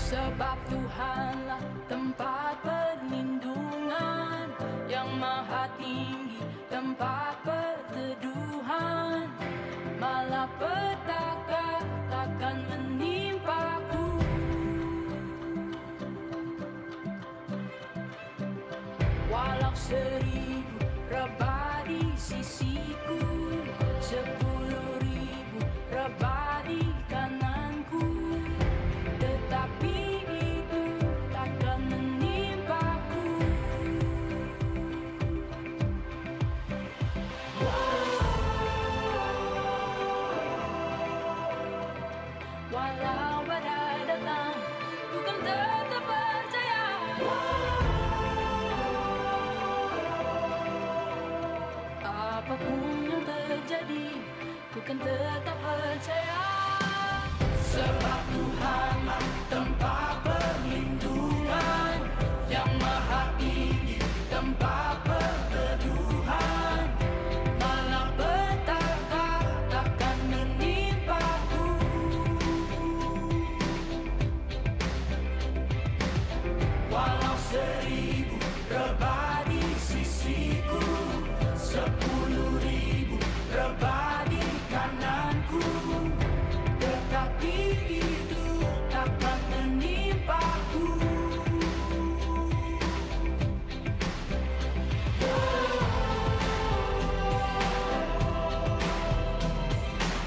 Sebab Tuhanlah tempat perlindungan, yang maha tinggi tempat perteduhan. Malapetaka takkan menimpaku. Walau 1000 rebah di sisiku, 10.000 rebah di kananku, tetapi itu takkan menimpaku. Walau badai datang, ku kan tetap percaya. Apapun yang terjadi, ku kan tetap percaya. Sebab Tuhanlah tempat perlindungan, yang maha tinggi tempat perteduhan. Malapetaka takkan menimpaku. Walau 1000 rebah di sisiku, 10.000 rebah di kananku, tetapi itu takkan menimpaku.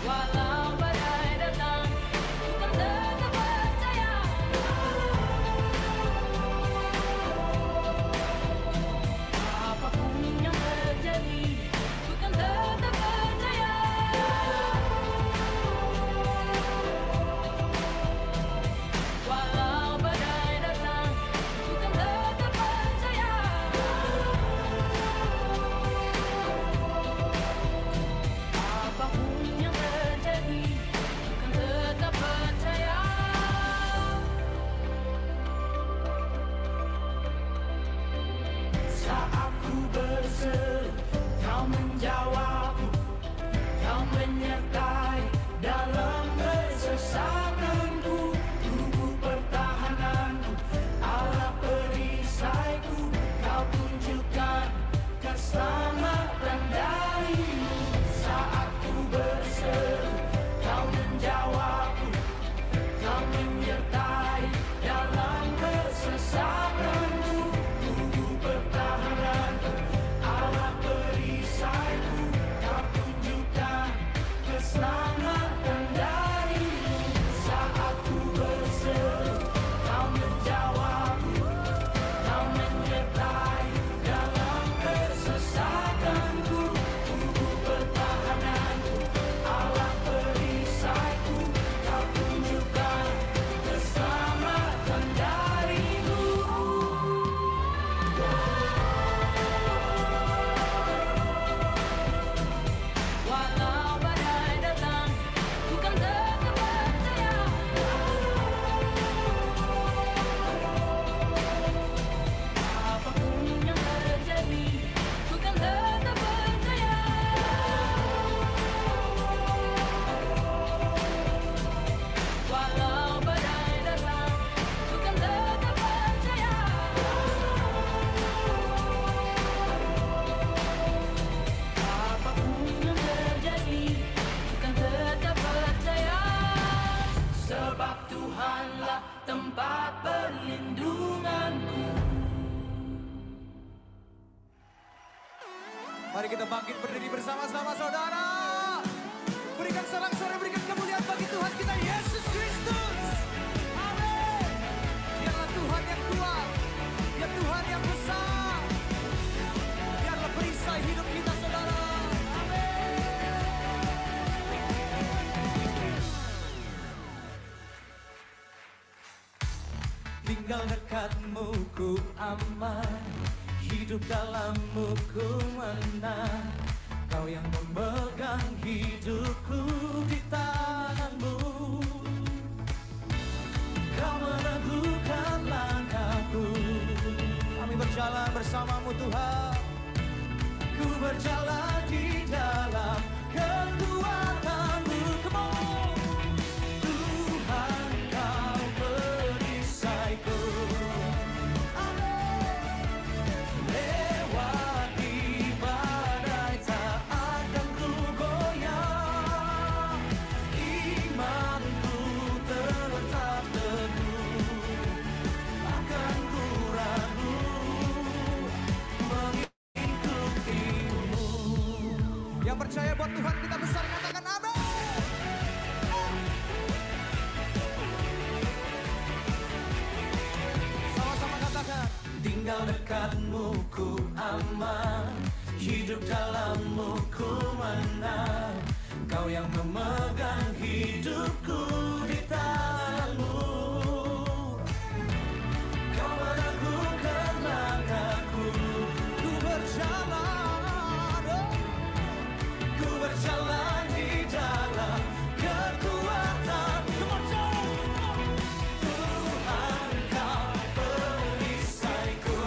Walau badai datang, ku kan tetap percaya. Apapun yang terjadi, ku kan tetap percaya. Walau badai datang, ku kan tetap percaya. Apapun yang terjadi, ku kan tetap percaya. Saat ku berseru, kau menjawabku, kau menyertai dalam kesesakanku. Tubuh pertahananku, Allah perisaiku, kau tunjukkan keselamatan darimu. Saat ku berseru, kau menjawabku, kau menyertai dalam kesesakanku. Tubuh pertahananku, Allah perisaiku, kau tunjukkan keselamatan darimu. Saat ku berseru, kau menjawabku, kau menyertai dalam kesesakanku. Tubuh pertahananku, Allah perisaiku, kau tunjukkan keselamatan darimu. Walau badai datang, ku kan tetap percaya. Apapun yang terjadi, ku kan tetap percaya. Walau badai datang, ku kan tetap percaya. Apapun yang terjadi, ku kan tetap percaya. Sebab Tuhanlah tempat perlindunganku. Mari kita bangkit berdiri bersama-sama saudara. Berikan sorak-sorai, berikan kemuliaan bagi Tuhan kita Yesus Kristus. Amin. Biarlah Tuhan yang kuat, ya Tuhan yang besar. Biarlah perisai hidup kita saudara. Amin. Tinggal dekatmu ku aman, hidup dalammu ku menang. Kau yang memegang hidupku di tanganmu. Kau meneguhkan langkahku. Kami berjalan bersamamu Tuhan. Ku berjalan di dalam kekuatan-Mu. Come on. Tuhan, Kau perisai Yang percaya buat Tuhan kita besar, katakan amin. Sama-sama katakan. Tinggal dekatmu ku aman, hidup dalammu ku menang. Kau yang memegang hidupku di tanganmu. Kau meneguhkan langkahku. Ku berjalan di dalam kekuatan Tuhan, Kau perisaiku.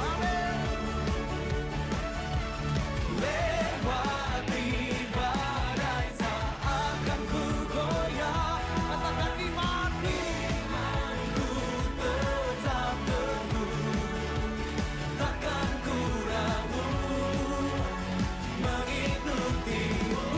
Lewati badai tak akan ku goyah. katakan imanku. Imanku tetap teguh, takkan ku ragu mengikutimu.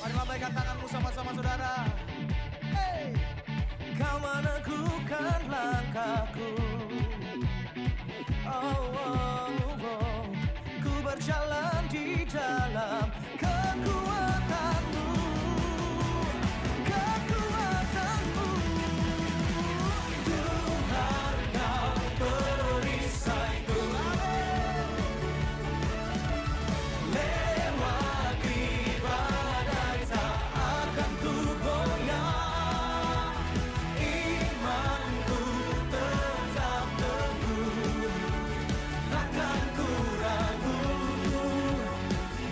Mari lambaikan tanganmu sama-sama saudara. Hey. Kau meneguhkan langkahku. Ku berjalan di dalam kekuatanmu. Tuhan, Kau perisaiku. Lewati badai tak akan ku goyah. Imanku tetap teguh, takkan ku ragu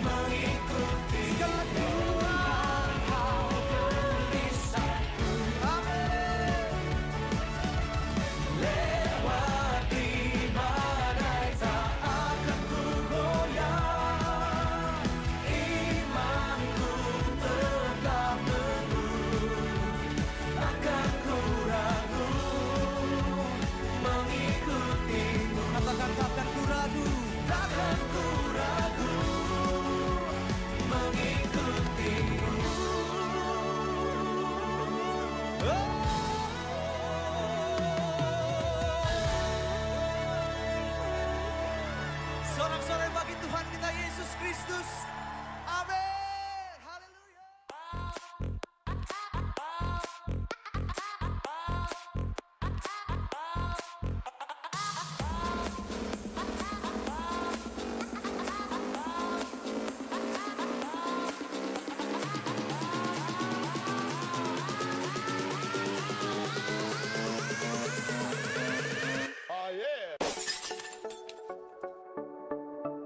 mengikuti. Tuhan, Kau perisaiku. Lewati badai tak akan ku goyah. Imanku tetap teguh, takkan ku ragu mengikutimu. Katakan takkan ku ragu. Takkan ku ragu mengikutimu. Sorak-sorai bagi Tuhan kita Yesus Kristus. Amin. Haleluya.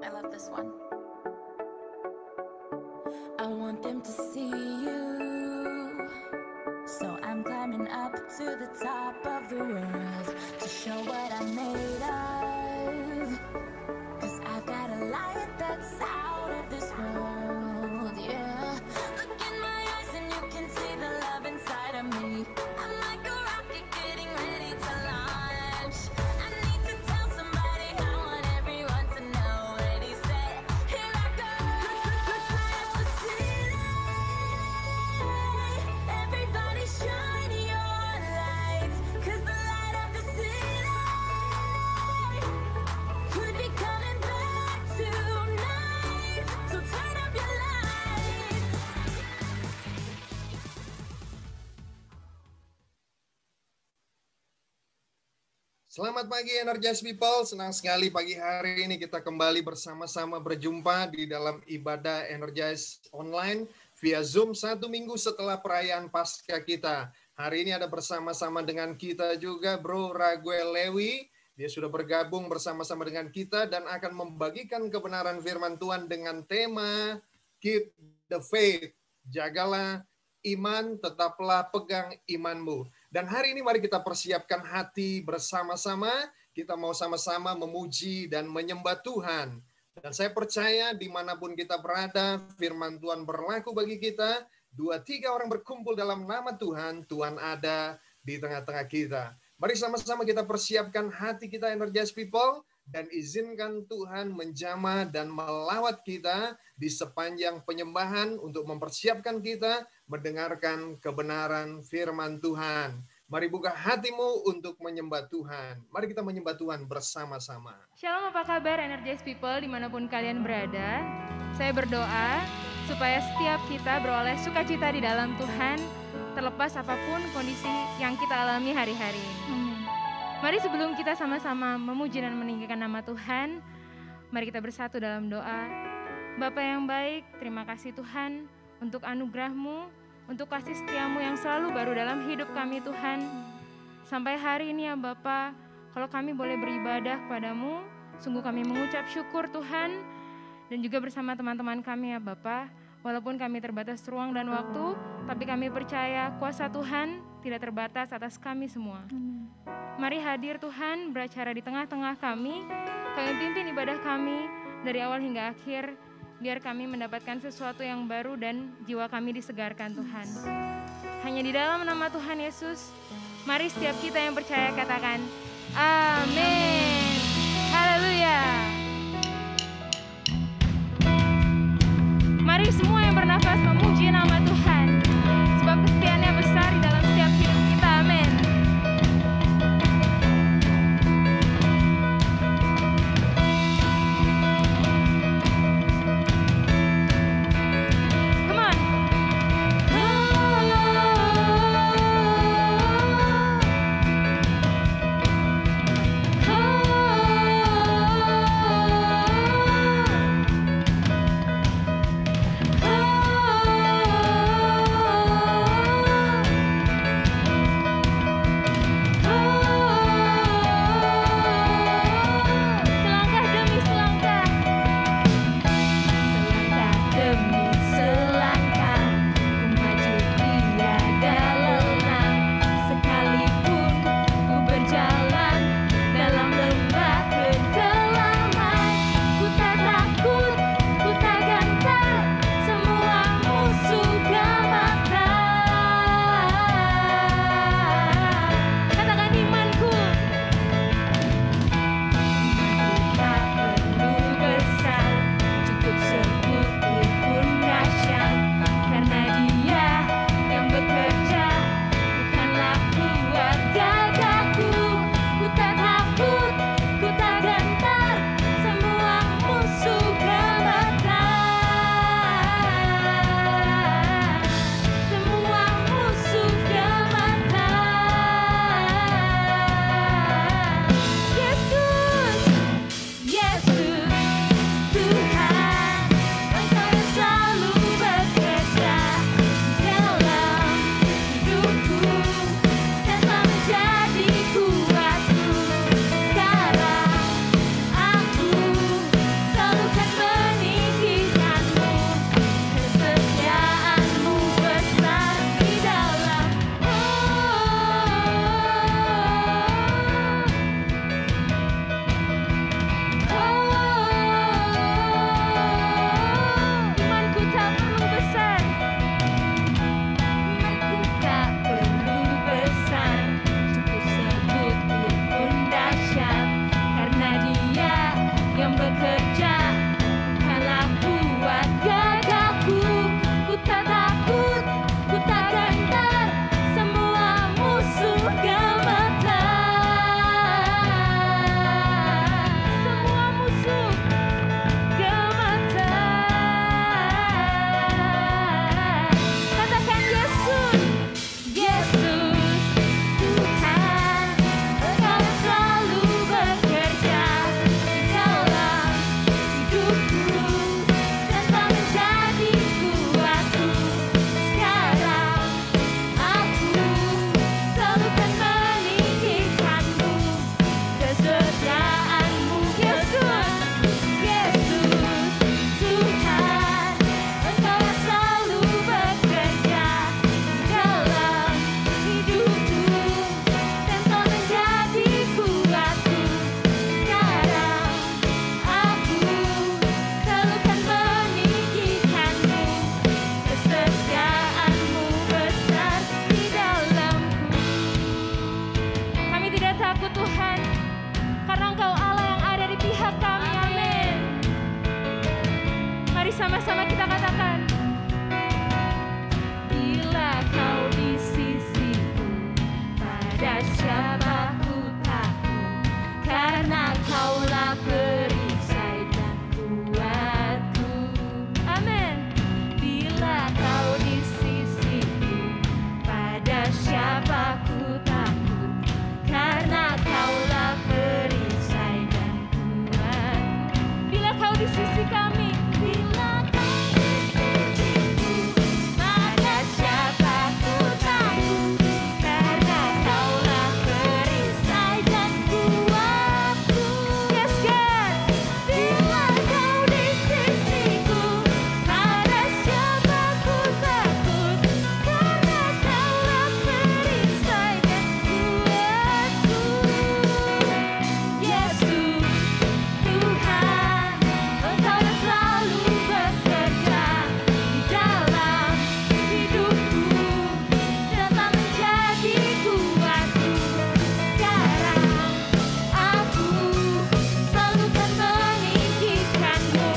I love this one. I want them to see you. So I'm climbing up to the top of the world to show what I'm made of. 'Cause I've got a light that's out of this world, yeah. Look in my eyes and you can see the love inside of me. I'm like a rocket getting ready to launch. I need to tell somebody, I want everyone to know. Ready, set, here I go. Let's light up the city. Everybody shine your lights, 'cause the light of the city could be coming back tonight. So turn up your lights. Selamat pagi Energize People, senang sekali pagi hari ini kita kembali bersama-sama berjumpa di dalam ibadah Energize Online via Zoom 1 minggu setelah perayaan Paskah kita. Hari ini ada bersama-sama dengan kita juga Bro Raguel Lewi, dia sudah bergabung bersama-sama dengan kita dan akan membagikan kebenaran firman Tuhan dengan tema Keep the Faith, jagalah iman, tetaplah pegang imanmu. Dan hari ini mari kita persiapkan hati bersama-sama. Kita mau sama-sama memuji dan menyembah Tuhan. Dan saya percaya dimanapun kita berada, firman Tuhan berlaku bagi kita. 2-3 orang berkumpul dalam nama Tuhan, Tuhan ada di tengah-tengah kita. Mari sama-sama kita persiapkan hati kita Energize People, dan izinkan Tuhan menjamah dan melawat kita di sepanjang penyembahan untuk mempersiapkan kita mendengarkan kebenaran firman Tuhan. Mari buka hatimu untuk menyembah Tuhan. Mari kita menyembah Tuhan bersama-sama. Shalom, apa kabar Energize People dimanapun kalian berada. Saya berdoa supaya setiap kita beroleh sukacita di dalam Tuhan, terlepas apapun kondisi yang kita alami hari-hari ini. Mari sebelum kita sama-sama memuji dan meninggikan nama Tuhan, mari kita bersatu dalam doa. Bapa yang baik, terima kasih Tuhan untuk anugerah-Mu, untuk kasih setia-Mu yang selalu baru dalam hidup kami Tuhan. Sampai hari ini ya Bapa, kalau kami boleh beribadah kepada-Mu, sungguh kami mengucap syukur Tuhan, dan juga bersama teman-teman kami ya Bapa. Walaupun kami terbatas ruang dan waktu, tapi kami percaya kuasa Tuhan tidak terbatas atas kami semua. Mari hadir Tuhan, beracara di tengah-tengah kami pimpin ibadah kami dari awal hingga akhir, biar kami mendapatkan sesuatu yang baru dan jiwa kami disegarkan Tuhan. Hanya di dalam nama Tuhan Yesus, mari setiap kita yang percaya katakan, amin. Haleluya. Mari semua yang bernafas memuji nama Tuhan, sebab kesetiaan-Nya besar di dalam setiap hidup kita, amin. Oh bila kau di sisiku, pada siapa ku takut, karena kaulah perisai dan kuat. Bila kau di sisi kami, bila kau di sisiku, pada siapa ku takut, karena kaulah perisai dan kuatku. Yes God, bila kau di sisiku, pada siapa ku takut, karena kaulah perisai dan kuatku. Yesus, Tuhan, Engkau yang selalu bekerja di dalam hidupku, datang menjadi kuatku. Sekarang aku selalu kan meninggikanmu,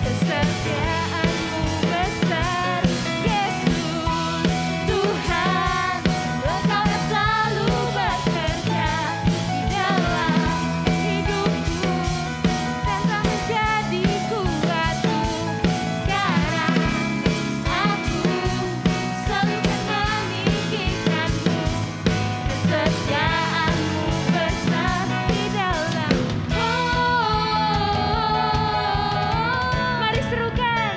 kesetiaanmu besar. Yesus, Tuhan, Engkau yang selalu bekerja di dalam hidupku, datang menjadi kuatku. Sekarang aku selalu kan meninggikanmu, kesetiaanmu besar di dalam. Mari serukan.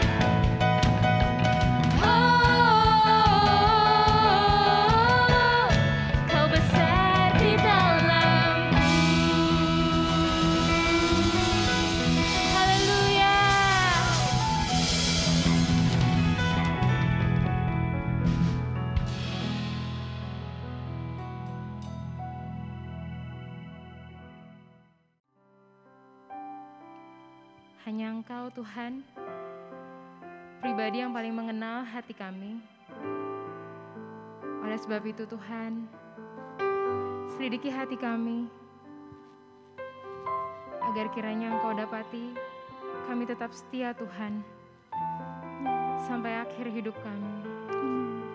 Kau besar di dalamku. Haleluya. Hanya Engkau Tuhan, pribadi yang paling mengenal hati kami. Oleh sebab itu Tuhan, selidiki hati kami, agar kiranya Engkau dapati kami tetap setia Tuhan, sampai akhir hidup kami.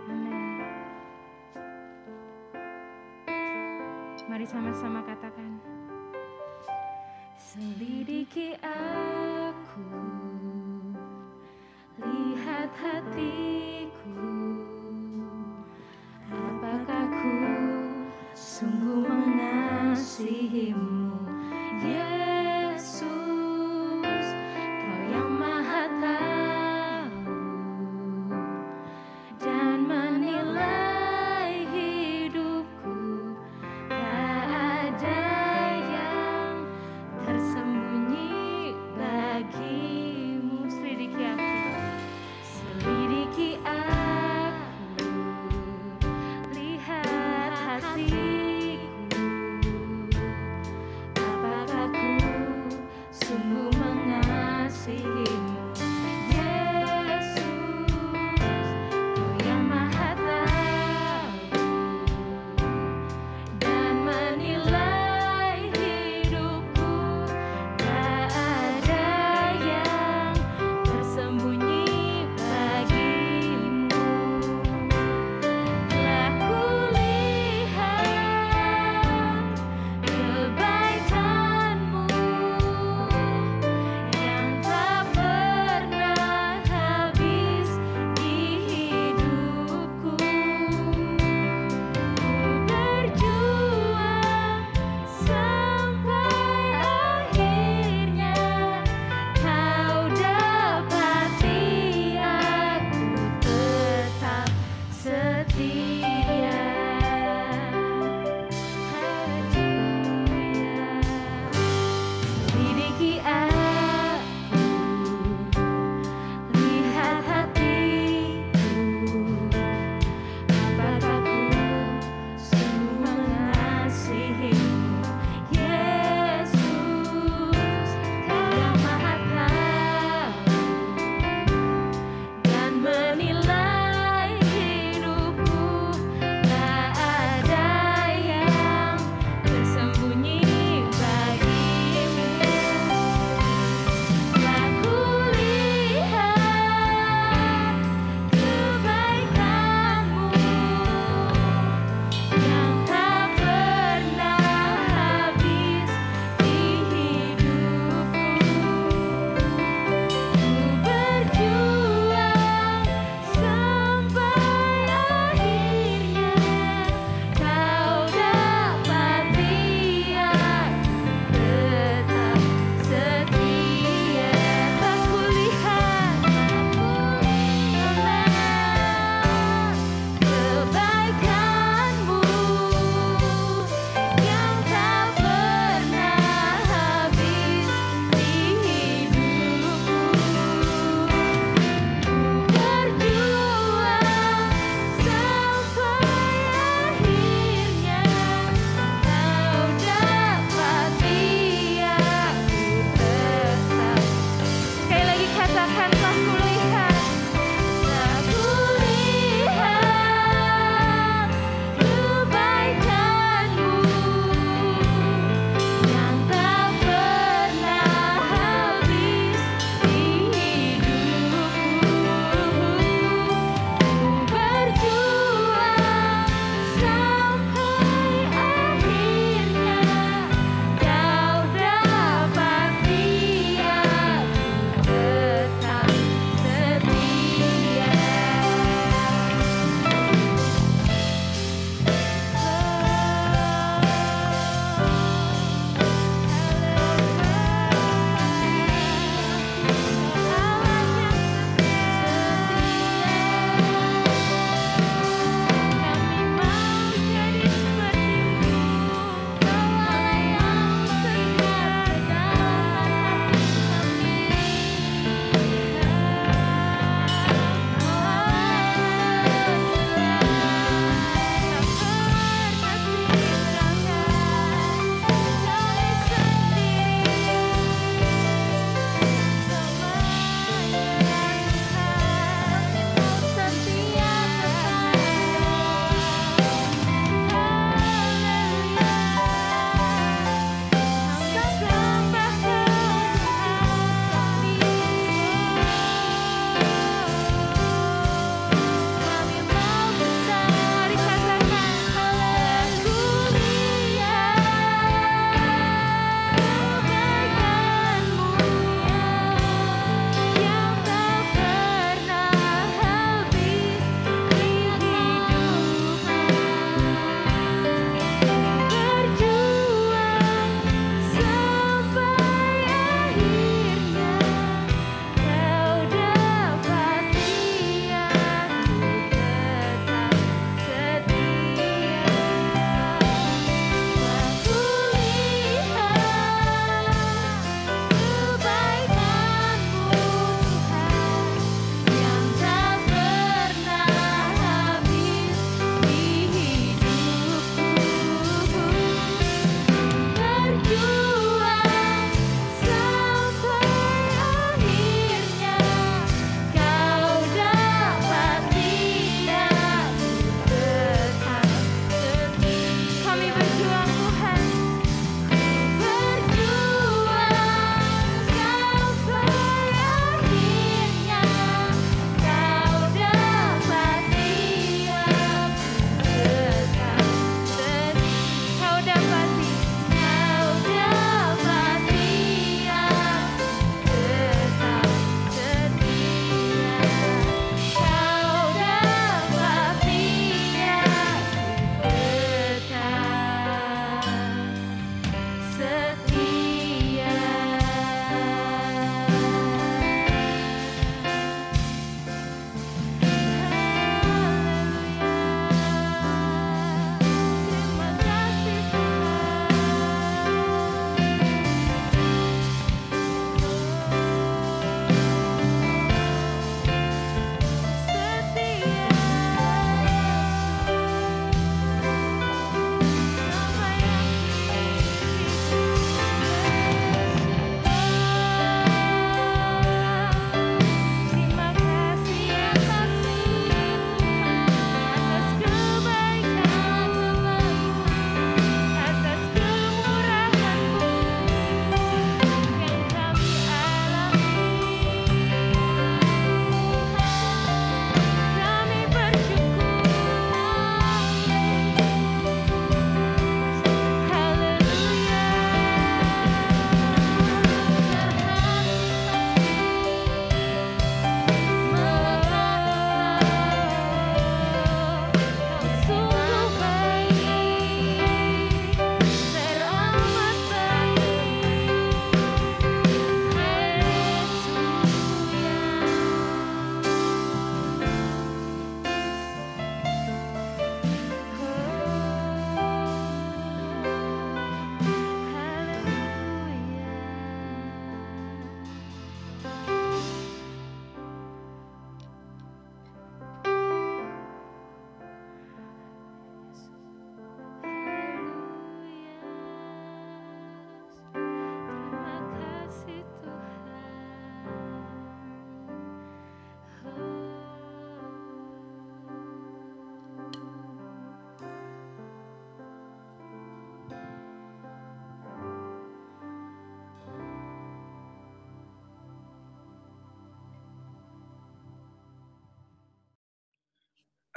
Amin. Mari sama-sama katakan. Selidiki aku, lihat hatiku, apakah ku sungguh mengasihimu, Yesus, Kau yang Maha Tahu dan menilai hidupku, tak ada yang tersembunyi bagimu. Selidiki aku, selidiki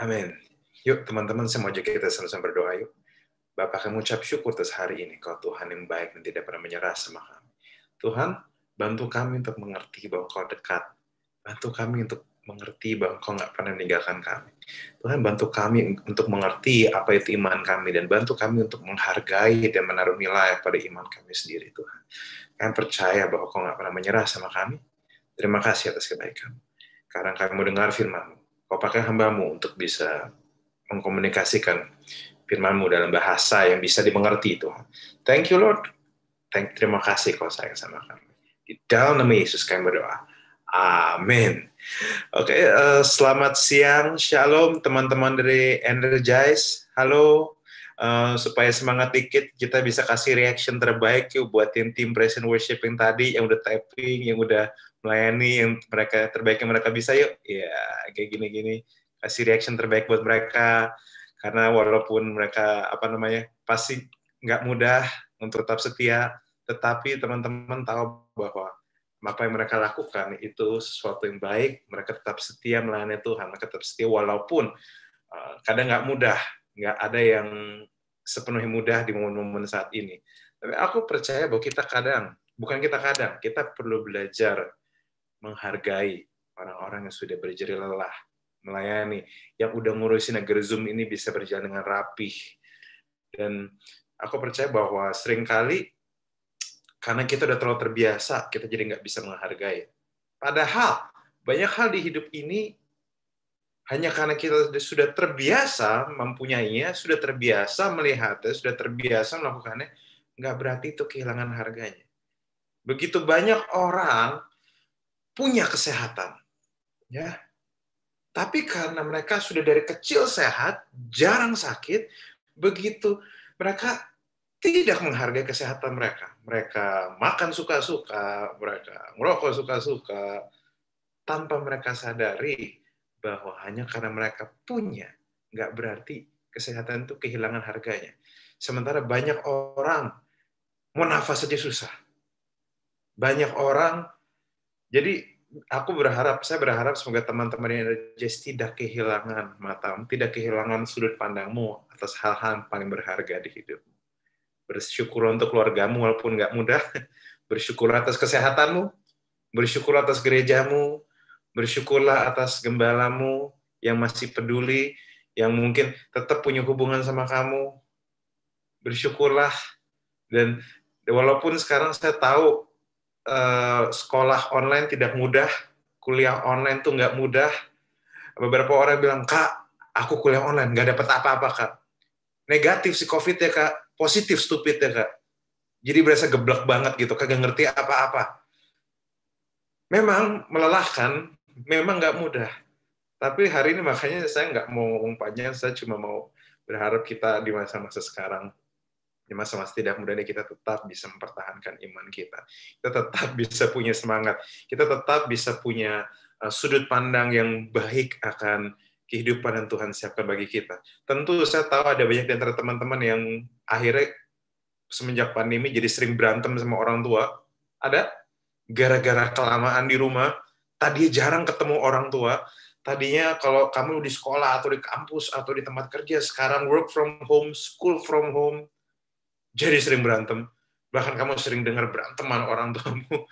Amin. Yuk teman-teman, saya mau ajak kita sama-sama berdoa yuk. Bapak, kami ucap syukur atas hari ini, Kau Tuhan yang baik dan tidak pernah menyerah sama kami. Tuhan, bantu kami untuk mengerti bahwa Kau dekat. Bantu kami untuk mengerti bahwa Kau nggak pernah meninggalkan kami. Tuhan, bantu kami untuk mengerti apa itu iman kami, dan bantu kami untuk menghargai dan menaruh nilai pada iman kami sendiri, Tuhan. Kami percaya bahwa Kau nggak pernah menyerah sama kami. Terima kasih atas kebaikan. Karena kami mau dengar firman-Mu. Kau pakai hamba-Mu untuk bisa mengkomunikasikan firman-Mu dalam bahasa yang bisa dimengerti, Tuhan. Thank you, Lord. Terima kasih Kau sayang sama kami. Di dalam nama Yesus kami berdoa. Amin. Oke, selamat siang. Shalom teman-teman dari Energize. Halo. Supaya semangat dikit, kita bisa kasih reaction terbaik yuk buat tim Praise and Worship yang tadi, yang udah typing, yang udah melayani, yang mereka terbaik yang mereka bisa yuk. Ya, kayak gini-gini. Kasih reaction terbaik buat mereka. Karena walaupun mereka pasti nggak mudah untuk tetap setia, tetapi teman-teman tahu bahwa apa yang mereka lakukan itu sesuatu yang baik. Mereka tetap setia melayani Tuhan, mereka tetap setia walaupun kadang nggak mudah, nggak ada yang sepenuhnya mudah di momen-momen saat ini. Tapi aku percaya bahwa kita perlu belajar menghargai orang-orang yang sudah berjerih lelah melayani, yang udah ngurusin agar Zoom ini bisa berjalan dengan rapih. Dan aku percaya bahwa seringkali karena kita udah terlalu terbiasa, kita jadi nggak bisa menghargai. Padahal banyak hal di hidup ini hanya karena kita sudah terbiasa mempunyainya, sudah terbiasa melihatnya, sudah terbiasa melakukannya, nggak berarti itu kehilangan harganya. Begitu banyak orang punya kesehatan, ya. Tapi karena mereka sudah dari kecil sehat, jarang sakit, begitu mereka tidak menghargai kesehatan mereka. Mereka makan suka-suka, mereka ngerokok suka-suka, tanpa mereka sadari bahwa hanya karena mereka punya, nggak berarti kesehatan itu kehilangan harganya. Sementara banyak orang mau nafas saja susah. Banyak orang, jadi saya berharap semoga teman-teman yang Energize tidak kehilangan matamu, tidak kehilangan sudut pandangmu atas hal-hal yang paling berharga di hidupmu. Bersyukur untuk keluargamu walaupun nggak mudah, bersyukur atas kesehatanmu, bersyukur atas gerejamu, bersyukurlah atas gembalamu yang masih peduli, yang mungkin tetap punya hubungan sama kamu. Bersyukurlah. Dan walaupun sekarang saya tahu sekolah online tidak mudah, kuliah online tuh nggak mudah. Beberapa orang bilang, Kak, aku kuliah online, nggak dapat apa-apa, Kak. Negatif si COVID ya, Kak. Positif stupid ya, Kak. Jadi berasa geblek banget gitu, kagak ngerti apa-apa. Memang melelahkan, memang nggak mudah. Tapi hari ini makanya saya nggak mau ngomong panjang, saya cuma mau berharap kita di masa-masa sekarang, di masa-masa tidak mudah ini kita tetap bisa mempertahankan iman kita. Kita tetap bisa punya semangat. Kita tetap bisa punya sudut pandang yang baik akan kehidupan yang Tuhan siapkan bagi kita. Tentu saya tahu ada banyak di antara teman-teman yang akhirnya semenjak pandemi jadi sering berantem sama orang tua. Ada? Gara-gara kelamaan di rumah, tadinya jarang ketemu orang tua. Tadinya kalau kamu di sekolah atau di kampus atau di tempat kerja, sekarang work from home, school from home, jadi sering berantem. Bahkan kamu sering dengar beranteman orang tuamu.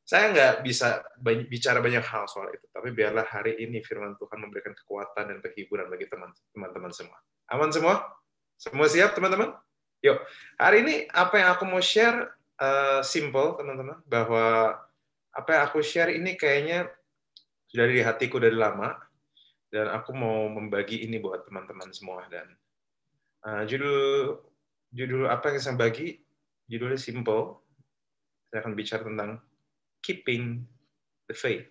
Saya nggak bisa bicara banyak hal soal itu, tapi biarlah hari ini firman Tuhan memberikan kekuatan dan kehiburan bagi teman-teman semua. Aman semua? Semua siap, teman-teman? Yuk, hari ini apa yang aku mau share simple, teman-teman, bahwa apa yang aku share ini kayaknya sudah di hatiku dari lama, dan aku mau membagi ini buat teman-teman semua. Dan judul apa yang saya bagi, judulnya simple. Saya akan bicara tentang keeping the faith.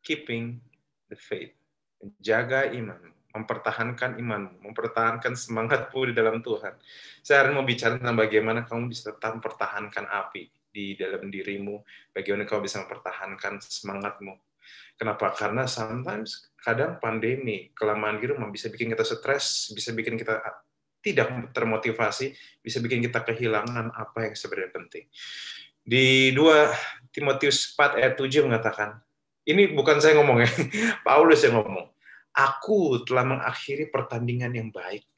Keeping the faith. Menjaga iman, mempertahankan iman, mempertahankan semangatmu di dalam Tuhan. Saya mau bicara tentang bagaimana kamu bisa tetap mempertahankan api di dalam dirimu, bagaimana kamu bisa mempertahankan semangatmu. Kenapa? Karena sometimes, kadang pandemi, kelamaan di rumah bisa bikin kita stres, bisa bikin kita tidak termotivasi, bisa bikin kita kehilangan apa yang sebenarnya penting. Di 2 Timotius 4 ayat 7 mengatakan, ini bukan saya ngomong ya, Paulus yang ngomong, Aku telah mengakhiri pertandingan yang baik.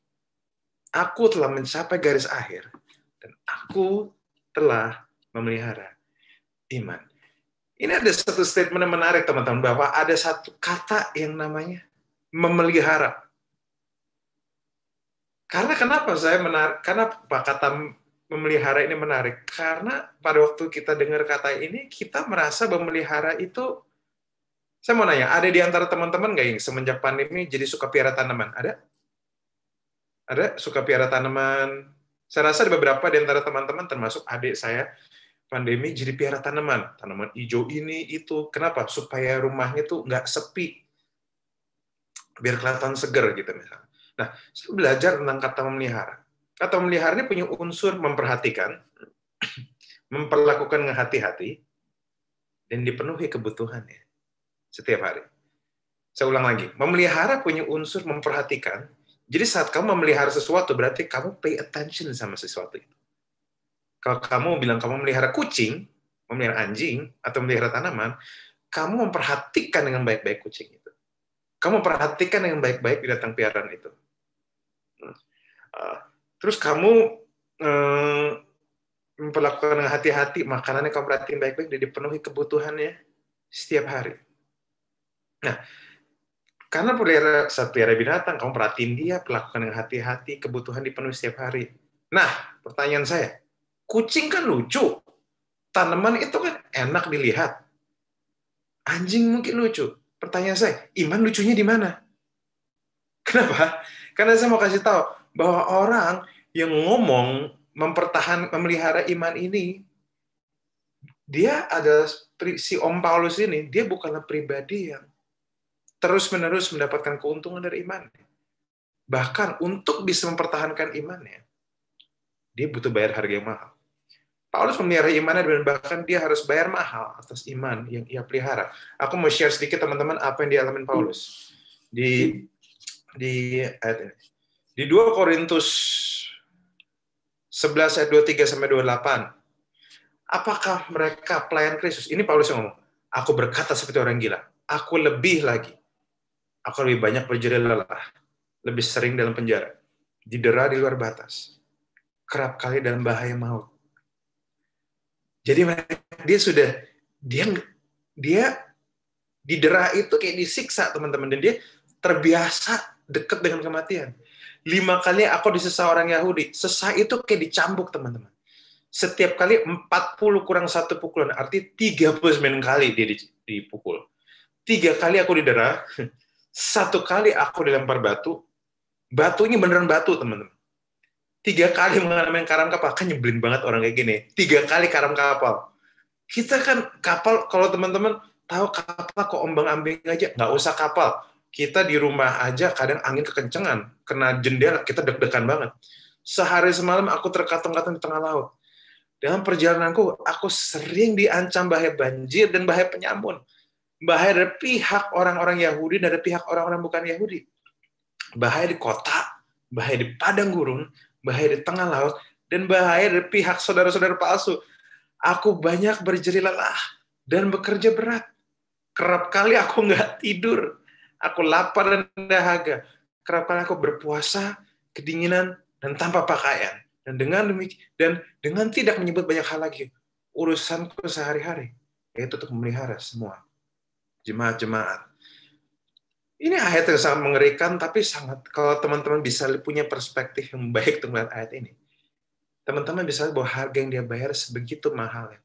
Aku telah mencapai garis akhir. Dan aku telah memelihara iman. Ini ada satu statement yang menarik, teman-teman, bahwa ada satu kata yang namanya memelihara. Karena kenapa saya menarik? Karena kata memelihara ini menarik. Karena pada waktu kita dengar kata ini, kita merasa memelihara itu. Saya mau nanya, ada di antara teman-teman nggak yang semenjak pandemi jadi suka piara tanaman? Ada? Ada suka piara tanaman? Saya rasa ada beberapa di antara teman-teman, termasuk adik saya, pandemi jadi piara tanaman. Tanaman hijau ini, itu. Kenapa? Supaya rumahnya tuh nggak sepi. Biar kelihatan seger gitu misalnya. Nah, saya belajar tentang kata memelihara. Kata memelihara ini punya unsur memperhatikan, memperlakukan dengan hati-hati, dan dipenuhi kebutuhannya setiap hari. Saya ulang lagi, memelihara punya unsur memperhatikan. Jadi saat kamu memelihara sesuatu, berarti kamu pay attention sama sesuatu itu. Kalau kamu bilang kamu memelihara kucing, memelihara anjing, atau memelihara tanaman, kamu memperhatikan dengan baik-baik kucing itu. Kamu perhatikan dengan baik-baik binatang piaraan itu. Terus kamu memperlakukan dengan hati-hati, makanannya kamu perhatiin baik-baik, dan dipenuhi kebutuhannya setiap hari. Nah, karena pelihara binatang, kamu perhatiin dia, perlakukan dengan hati-hati, kebutuhan dipenuhi setiap hari. Nah, pertanyaan saya, kucing kan lucu, tanaman itu kan enak dilihat, anjing mungkin lucu. Pertanyaan saya, iman lucunya di mana? Kenapa? Karena saya mau kasih tahu bahwa orang yang ngomong memelihara iman ini, dia adalah si Om Paulus ini, dia bukanlah pribadi yang terus-menerus mendapatkan keuntungan dari imannya. Bahkan untuk bisa mempertahankan imannya, dia butuh bayar harga yang mahal. Paulus memelihara imannya dan bahkan dia harus bayar mahal atas iman yang ia pelihara. Aku mau share sedikit teman-teman apa yang dialami Paulus di ayat ini. Di 2 Korintus 11 ayat 23 sampai 28. Apakah mereka pelayan Kristus? Ini Paulus yang ngomong. Aku berkata seperti orang gila. Aku lebih lagi. Aku lebih banyak berjerih lelah. Lebih sering dalam penjara. Didera di luar batas. Kerap kali dalam bahaya maut. Jadi dia didera itu kayak disiksa, teman-teman. Dan dia terbiasa dekat dengan kematian. 5 kali aku disesah orang Yahudi. Sesah itu kayak dicambuk, teman-teman. Setiap kali 40 kurang 1 pukulan. Arti 39 kali dia dipukul. 3 kali aku didera. 1 kali aku dilempar batu. Batunya beneran batu, teman-teman. 3 kali mengalami karam kapal. Kan nyebelin banget orang kayak gini. 3 kali karam kapal. Kita kan kapal, kalau teman-teman tahu kapal kok ombang-ambing aja, nggak usah kapal. Kita di rumah aja kadang angin kekencengan. Kena jendela, kita deg-degan banget. Sehari semalam aku terkatung-katung di tengah laut. Dalam perjalananku, aku sering diancam bahaya banjir dan bahaya penyamun. Bahaya dari pihak orang-orang Yahudi dan dari pihak orang-orang bukan Yahudi. Bahaya di kota, bahaya di padang gurun, bahaya di tengah laut, dan bahaya dari pihak saudara-saudara palsu. Aku banyak berjerih lelah dan bekerja berat. Kerap kali aku nggak tidur. Aku lapar dan dahaga. Kerap kali aku berpuasa, kedinginan, dan tanpa pakaian. Dan dengan tidak menyebut banyak hal lagi, urusanku sehari-hari, yaitu untuk memelihara semua jemaat-jemaat. Ini ayat yang sangat mengerikan, tapi sangat, kalau teman-teman bisa punya perspektif yang baik untuk melihat ayat ini, teman-teman bisa lihat bahwa harga yang dia bayar sebegitu mahalnya.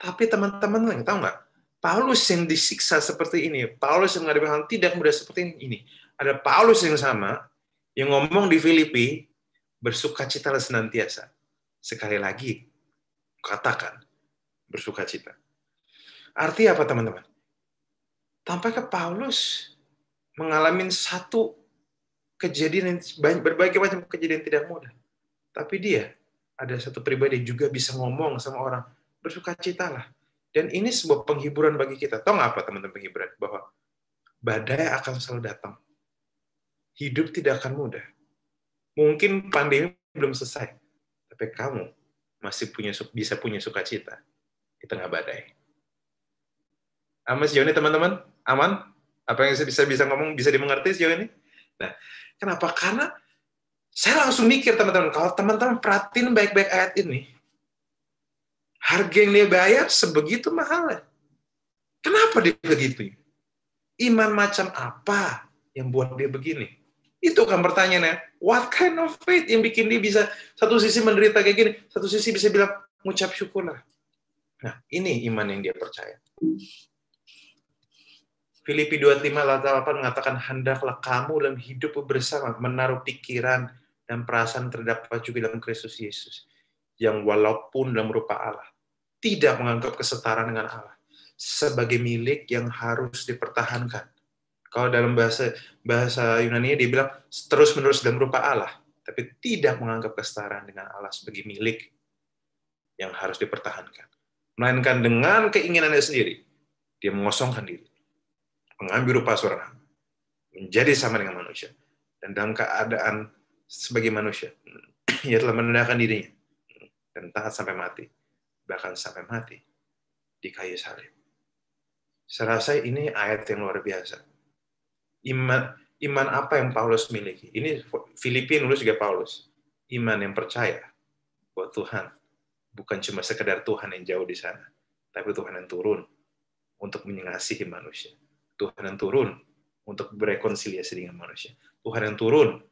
Tapi teman-teman tahu nggak? Paulus yang disiksa seperti ini, Paulus yang menghadapi hal tidak mudah seperti ini. Ada Paulus yang sama, yang ngomong di Filipi, bersukacitalah senantiasa. Sekali lagi, katakan, bersukacita. Artinya apa, teman-teman? Tampaknya Paulus mengalami satu kejadian, berbagai macam kejadian tidak mudah. Tapi dia ada satu pribadi yang juga bisa ngomong sama orang, bersukacitalah. Dan ini sebuah penghiburan bagi kita. Tahu nggak apa, teman-teman, penghiburan? Bahwa badai akan selalu datang. Hidup tidak akan mudah. Mungkin pandemi belum selesai, tapi kamu masih bisa punya sukacita di tengah badai. Aman sejauh ini, teman-teman? Aman? Apa yang saya bisa ngomong bisa dimengerti sejauh ini? Nah, kenapa? Karena saya langsung mikir teman-teman, kalau teman-teman perhatiin baik-baik ayat ini, harga yang dia bayar sebegitu mahalnya. Kenapa dia begitu? Iman macam apa yang buat dia begini? Itu kan pertanyaannya. What kind of faith yang bikin dia bisa satu sisi menderita kayak gini, satu sisi bisa bilang ngucap syukurlah. Nah, ini iman yang dia percaya. Filipi 2:5-8 mengatakan, hendaklah kamu dalam hidup bersama menaruh pikiran dan perasaan terdapat juga dalam Kristus Yesus, yang walaupun dalam rupa Allah, tidak menganggap kesetaraan dengan Allah sebagai milik yang harus dipertahankan. Kalau dalam bahasa Yunani dia bilang terus-menerus dalam rupa Allah, tapi tidak menganggap kesetaraan dengan Allah sebagai milik yang harus dipertahankan. Melainkan dengan keinginannya sendiri, dia mengosongkan diri, mengambil rupa seorang hamba, menjadi sama dengan manusia, dan dalam keadaan sebagai manusia, ia telah merendahkan dirinya dan taat sampai mati, bahkan sampai mati di kayu salib. Saya rasa ini ayat yang luar biasa. Iman apa yang Paulus miliki? Ini Filipi nulis juga Paulus. Iman yang percaya bahwa Tuhan bukan cuma sekedar Tuhan yang jauh di sana, tapi Tuhan yang turun untuk mengasihi manusia. Tuhan yang turun untuk berekonsiliasi dengan manusia. Tuhan yang turun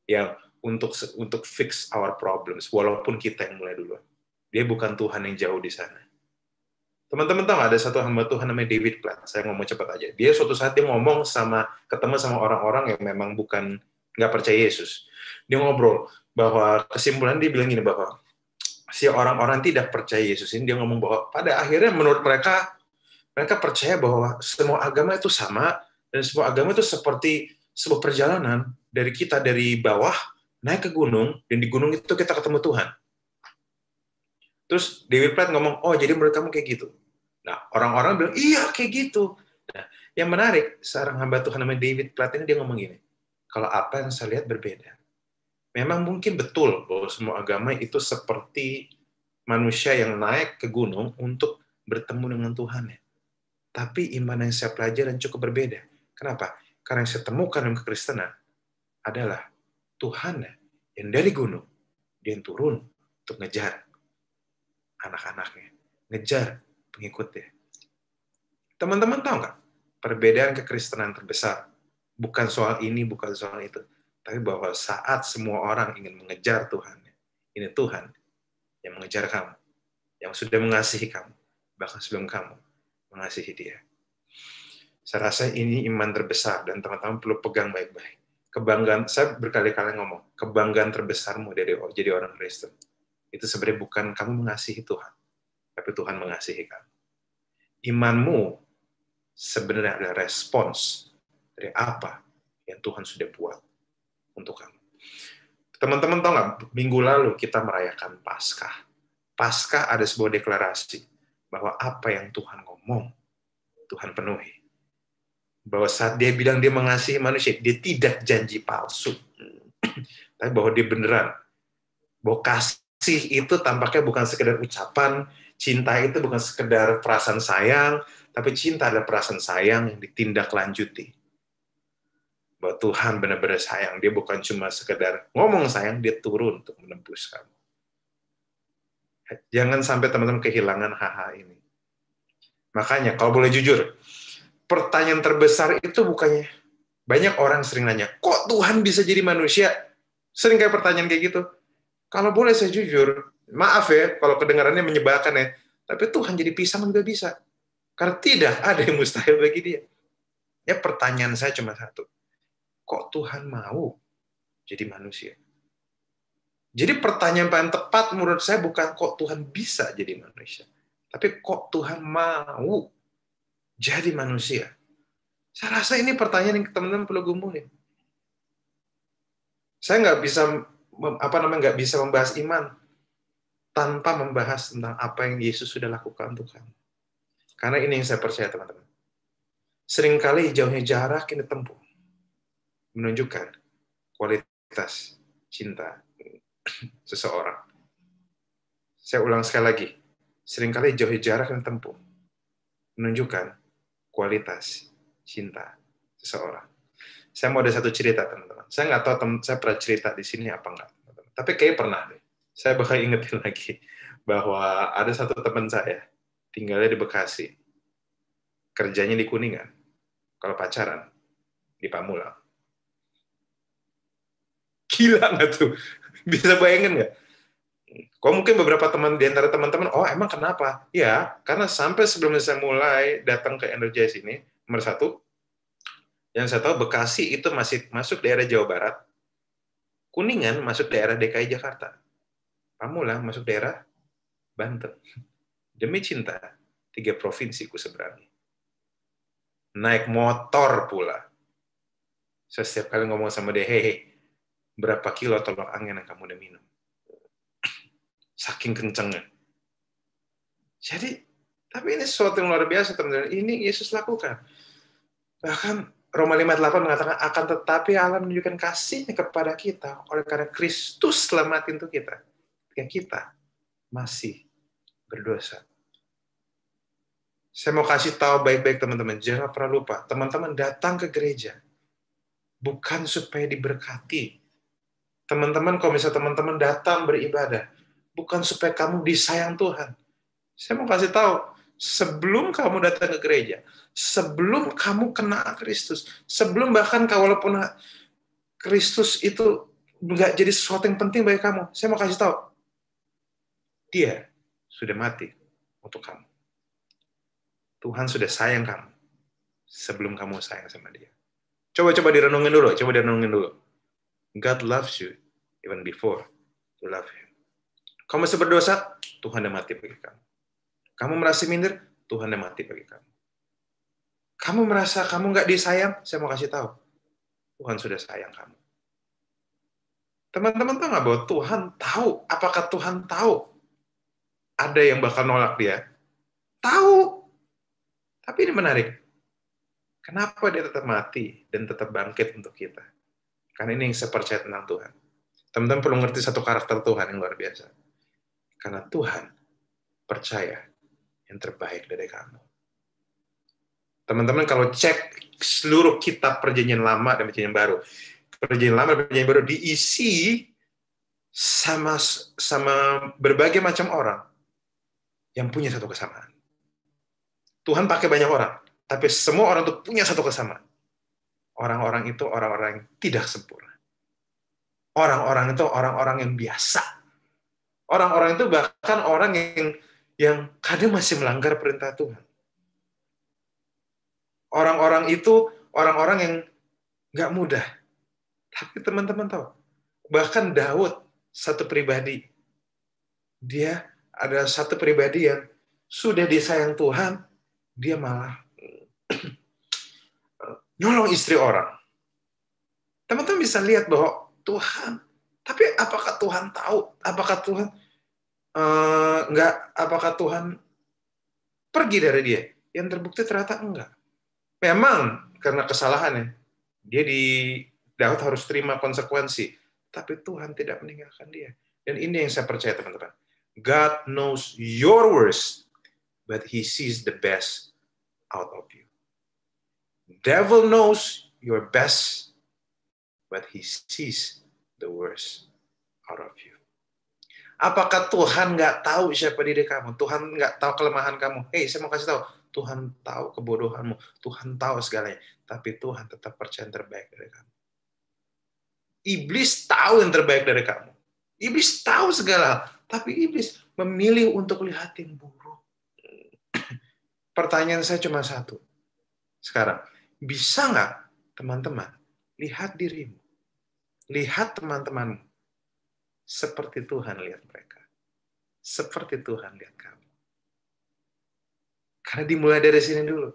yang untuk fix our problems, walaupun kita yang mulai duluan. Dia bukan Tuhan yang jauh di sana. Teman-teman tahu ada satu hamba Tuhan namanya David Platt. Saya ngomong cepat aja. Dia suatu saat dia ngomong ketemu sama orang-orang yang memang nggak percaya Yesus. Dia ngobrol bahwa kesimpulan dia bilang gini, bahwa si orang-orang tidak percaya Yesus ini, dia ngomong bahwa pada akhirnya menurut mereka percaya bahwa semua agama itu sama, dan semua agama itu seperti sebuah perjalanan dari kita dari bawah naik ke gunung, dan di gunung itu kita ketemu Tuhan. Terus David Platt ngomong, oh jadi menurut kamu kayak gitu. Nah, orang-orang bilang, iya kayak gitu. Nah, yang menarik, seorang hamba Tuhan namanya David Platt ini dia ngomong gini, kalau apa yang saya lihat berbeda. Memang mungkin betul bahwa semua agama itu seperti manusia yang naik ke gunung untuk bertemu dengan Tuhan. Tapi iman yang saya pelajari cukup berbeda. Kenapa? Karena yang saya temukan dalam kekristenan adalah Tuhan yang dari gunung, dia yang turun untuk ngejar anak-anaknya, ngejar pengikutnya. Teman-teman tahu nggak? Perbedaan kekristenan terbesar bukan soal ini, bukan soal itu, tapi bahwa saat semua orang ingin mengejar Tuhan, ini Tuhan yang mengejar kamu, yang sudah mengasihi kamu, bahkan sebelum kamu mengasihi Dia. Saya rasa ini iman terbesar, dan teman-teman perlu pegang baik-baik. Kebanggaan, saya berkali-kali ngomong, kebanggaan terbesarmu dari jadi orang Kristen itu sebenarnya bukan kamu mengasihi Tuhan, tapi Tuhan mengasihi kamu. Imanmu sebenarnya adalah respons dari apa yang Tuhan sudah buat untuk kamu. Teman-teman tahu nggak, minggu lalu kita merayakan Paskah. Paskah ada sebuah deklarasi bahwa apa yang Tuhan ngomong, Tuhan penuhi. Bahwa saat dia bilang dia mengasihi manusia, dia tidak janji palsu. Tapi bahwa dia beneran. Bahwa kasih itu tampaknya bukan sekedar ucapan, cinta itu bukan sekedar perasaan sayang, tapi cinta adalah perasaan sayang yang ditindaklanjuti. Bahwa Tuhan benar-benar sayang, dia bukan cuma sekedar ngomong sayang, dia turun untuk menembus kamu. Jangan sampai teman-teman kehilangan hal-hal ini. Makanya, kalau boleh jujur, pertanyaan terbesar itu bukannya, banyak orang sering nanya, kok Tuhan bisa jadi manusia? Sering kayak pertanyaan kayak gitu. Kalau boleh saya jujur, maaf ya, kalau kedengarannya menyebalkan ya, tapi Tuhan jadi pisang juga bisa. Karena tidak ada yang mustahil bagi dia. Ya pertanyaan saya cuma satu, kok Tuhan mau jadi manusia? Jadi pertanyaan paling tepat menurut saya bukan kok Tuhan bisa jadi manusia, tapi kok Tuhan mau jadi manusia. Saya rasa ini pertanyaan yang teman-teman perlu gumulin. Saya nggak bisa membahas iman tanpa membahas tentang apa yang Yesus sudah lakukan untuk kamu. Karena ini yang saya percaya, teman-teman. Seringkali jauhnya jarak yang ditempuh menunjukkan kualitas cinta seseorang. Saya ulang sekali lagi. Seringkali jauhnya jarak yang ditempuh menunjukkan kualitas cinta seseorang. Saya mau ada satu cerita, teman-teman. Saya nggak tahu saya pernah cerita di sini apa enggak. Tapi kayaknya pernah deh. Saya bakal ingetin lagi bahwa ada satu teman saya, tinggalnya di Bekasi. Kerjanya di Kuningan. Kalau pacaran, di Pamulang. Gila nggak tuh? Bisa bayangin nggak? Kok mungkin beberapa teman di antara teman-teman, oh emang kenapa? Ya, karena sampai sebelum saya mulai datang ke Energize ini, nomor satu, yang saya tahu Bekasi itu masih masuk daerah Jawa Barat, Kuningan masuk daerah DKI Jakarta, Pamulang masuk daerah Banten. Demi cinta, 3 provinsi ku seberangi. Naik motor pula. Saya setiap kali ngomong sama dia, hei, berapa kilo tolong angin yang kamu udah minum? Saking kencengnya. Jadi, tapi ini sesuatu yang luar biasa, teman-teman. Ini Yesus lakukan. Bahkan Roma 5:8 mengatakan, akan tetapi Allah menunjukkan kasih-Nya kepada kita oleh karena Kristus telah mati untuk kita. Ketika kita masih berdosa. Saya mau kasih tahu baik-baik teman-teman, jangan pernah lupa, teman-teman datang ke gereja bukan supaya diberkati. Teman-teman, kalau misalnya teman-teman datang beribadah, bukan supaya kamu disayang Tuhan. Saya mau kasih tahu, sebelum kamu datang ke gereja, sebelum kamu kenal Kristus, sebelum bahkan walaupun Kristus itu nggak jadi sesuatu yang penting bagi kamu, saya mau kasih tahu, Dia sudah mati untuk kamu. Tuhan sudah sayang kamu sebelum kamu sayang sama Dia. Coba direnungin dulu. God loves you even before you love Him. Kamu masih berdosa, Tuhan udah mati bagi kamu. Kamu merasa minder, Tuhan udah mati bagi kamu. Kamu merasa kamu nggak disayang, saya mau kasih tahu, Tuhan sudah sayang kamu. Teman-teman tahu nggak bahwa Tuhan tahu? Apakah Tuhan tahu ada yang bakal nolak Dia? Tahu. Tapi ini menarik. Kenapa Dia tetap mati dan tetap bangkit untuk kita? Karena ini yang saya percaya tentang Tuhan. Teman-teman perlu ngerti satu karakter Tuhan yang luar biasa. Karena Tuhan percaya yang terbaik dari kamu. Teman-teman kalau cek seluruh kitab Perjanjian Lama dan Perjanjian Baru, Perjanjian Lama dan Perjanjian Baru diisi sama berbagai macam orang yang punya satu kesamaan. Tuhan pakai banyak orang, tapi semua orang itu punya satu kesamaan. Orang-orang itu orang-orang yang tidak sempurna. Orang-orang itu orang-orang yang biasa. Orang-orang itu bahkan orang yang kadang masih melanggar perintah Tuhan. Orang-orang itu orang-orang yang nggak mudah. Tapi teman-teman tahu, bahkan Daud, satu pribadi, dia ada satu pribadi yang sudah disayang Tuhan, dia malah nyolong istri orang. Teman-teman bisa lihat bahwa Tuhan, tapi apakah Tuhan tahu? Apakah Tuhan apakah Tuhan pergi dari dia? Yang terbukti ternyata enggak. Memang karena kesalahannya, Daud harus terima konsekuensi. Tapi Tuhan tidak meninggalkan dia. Dan ini yang saya percaya teman-teman. God knows your worst, but He sees the best out of you. Devil knows your best, but he sees the worst out of you. Apakah Tuhan nggak tahu siapa diri kamu? Tuhan nggak tahu kelemahan kamu? Saya mau kasih tahu, Tuhan tahu kebodohanmu, Tuhan tahu segalanya, tapi Tuhan tetap percaya yang terbaik dari kamu. Iblis tahu yang terbaik dari kamu. Iblis tahu segala hal, tapi iblis memilih untuk lihat yang buruk. Pertanyaan saya cuma satu. Sekarang, bisa nggak teman-teman lihat dirimu, lihat teman-temanmu seperti Tuhan lihat mereka, seperti Tuhan lihat kamu? Karena dimulai dari sini dulu.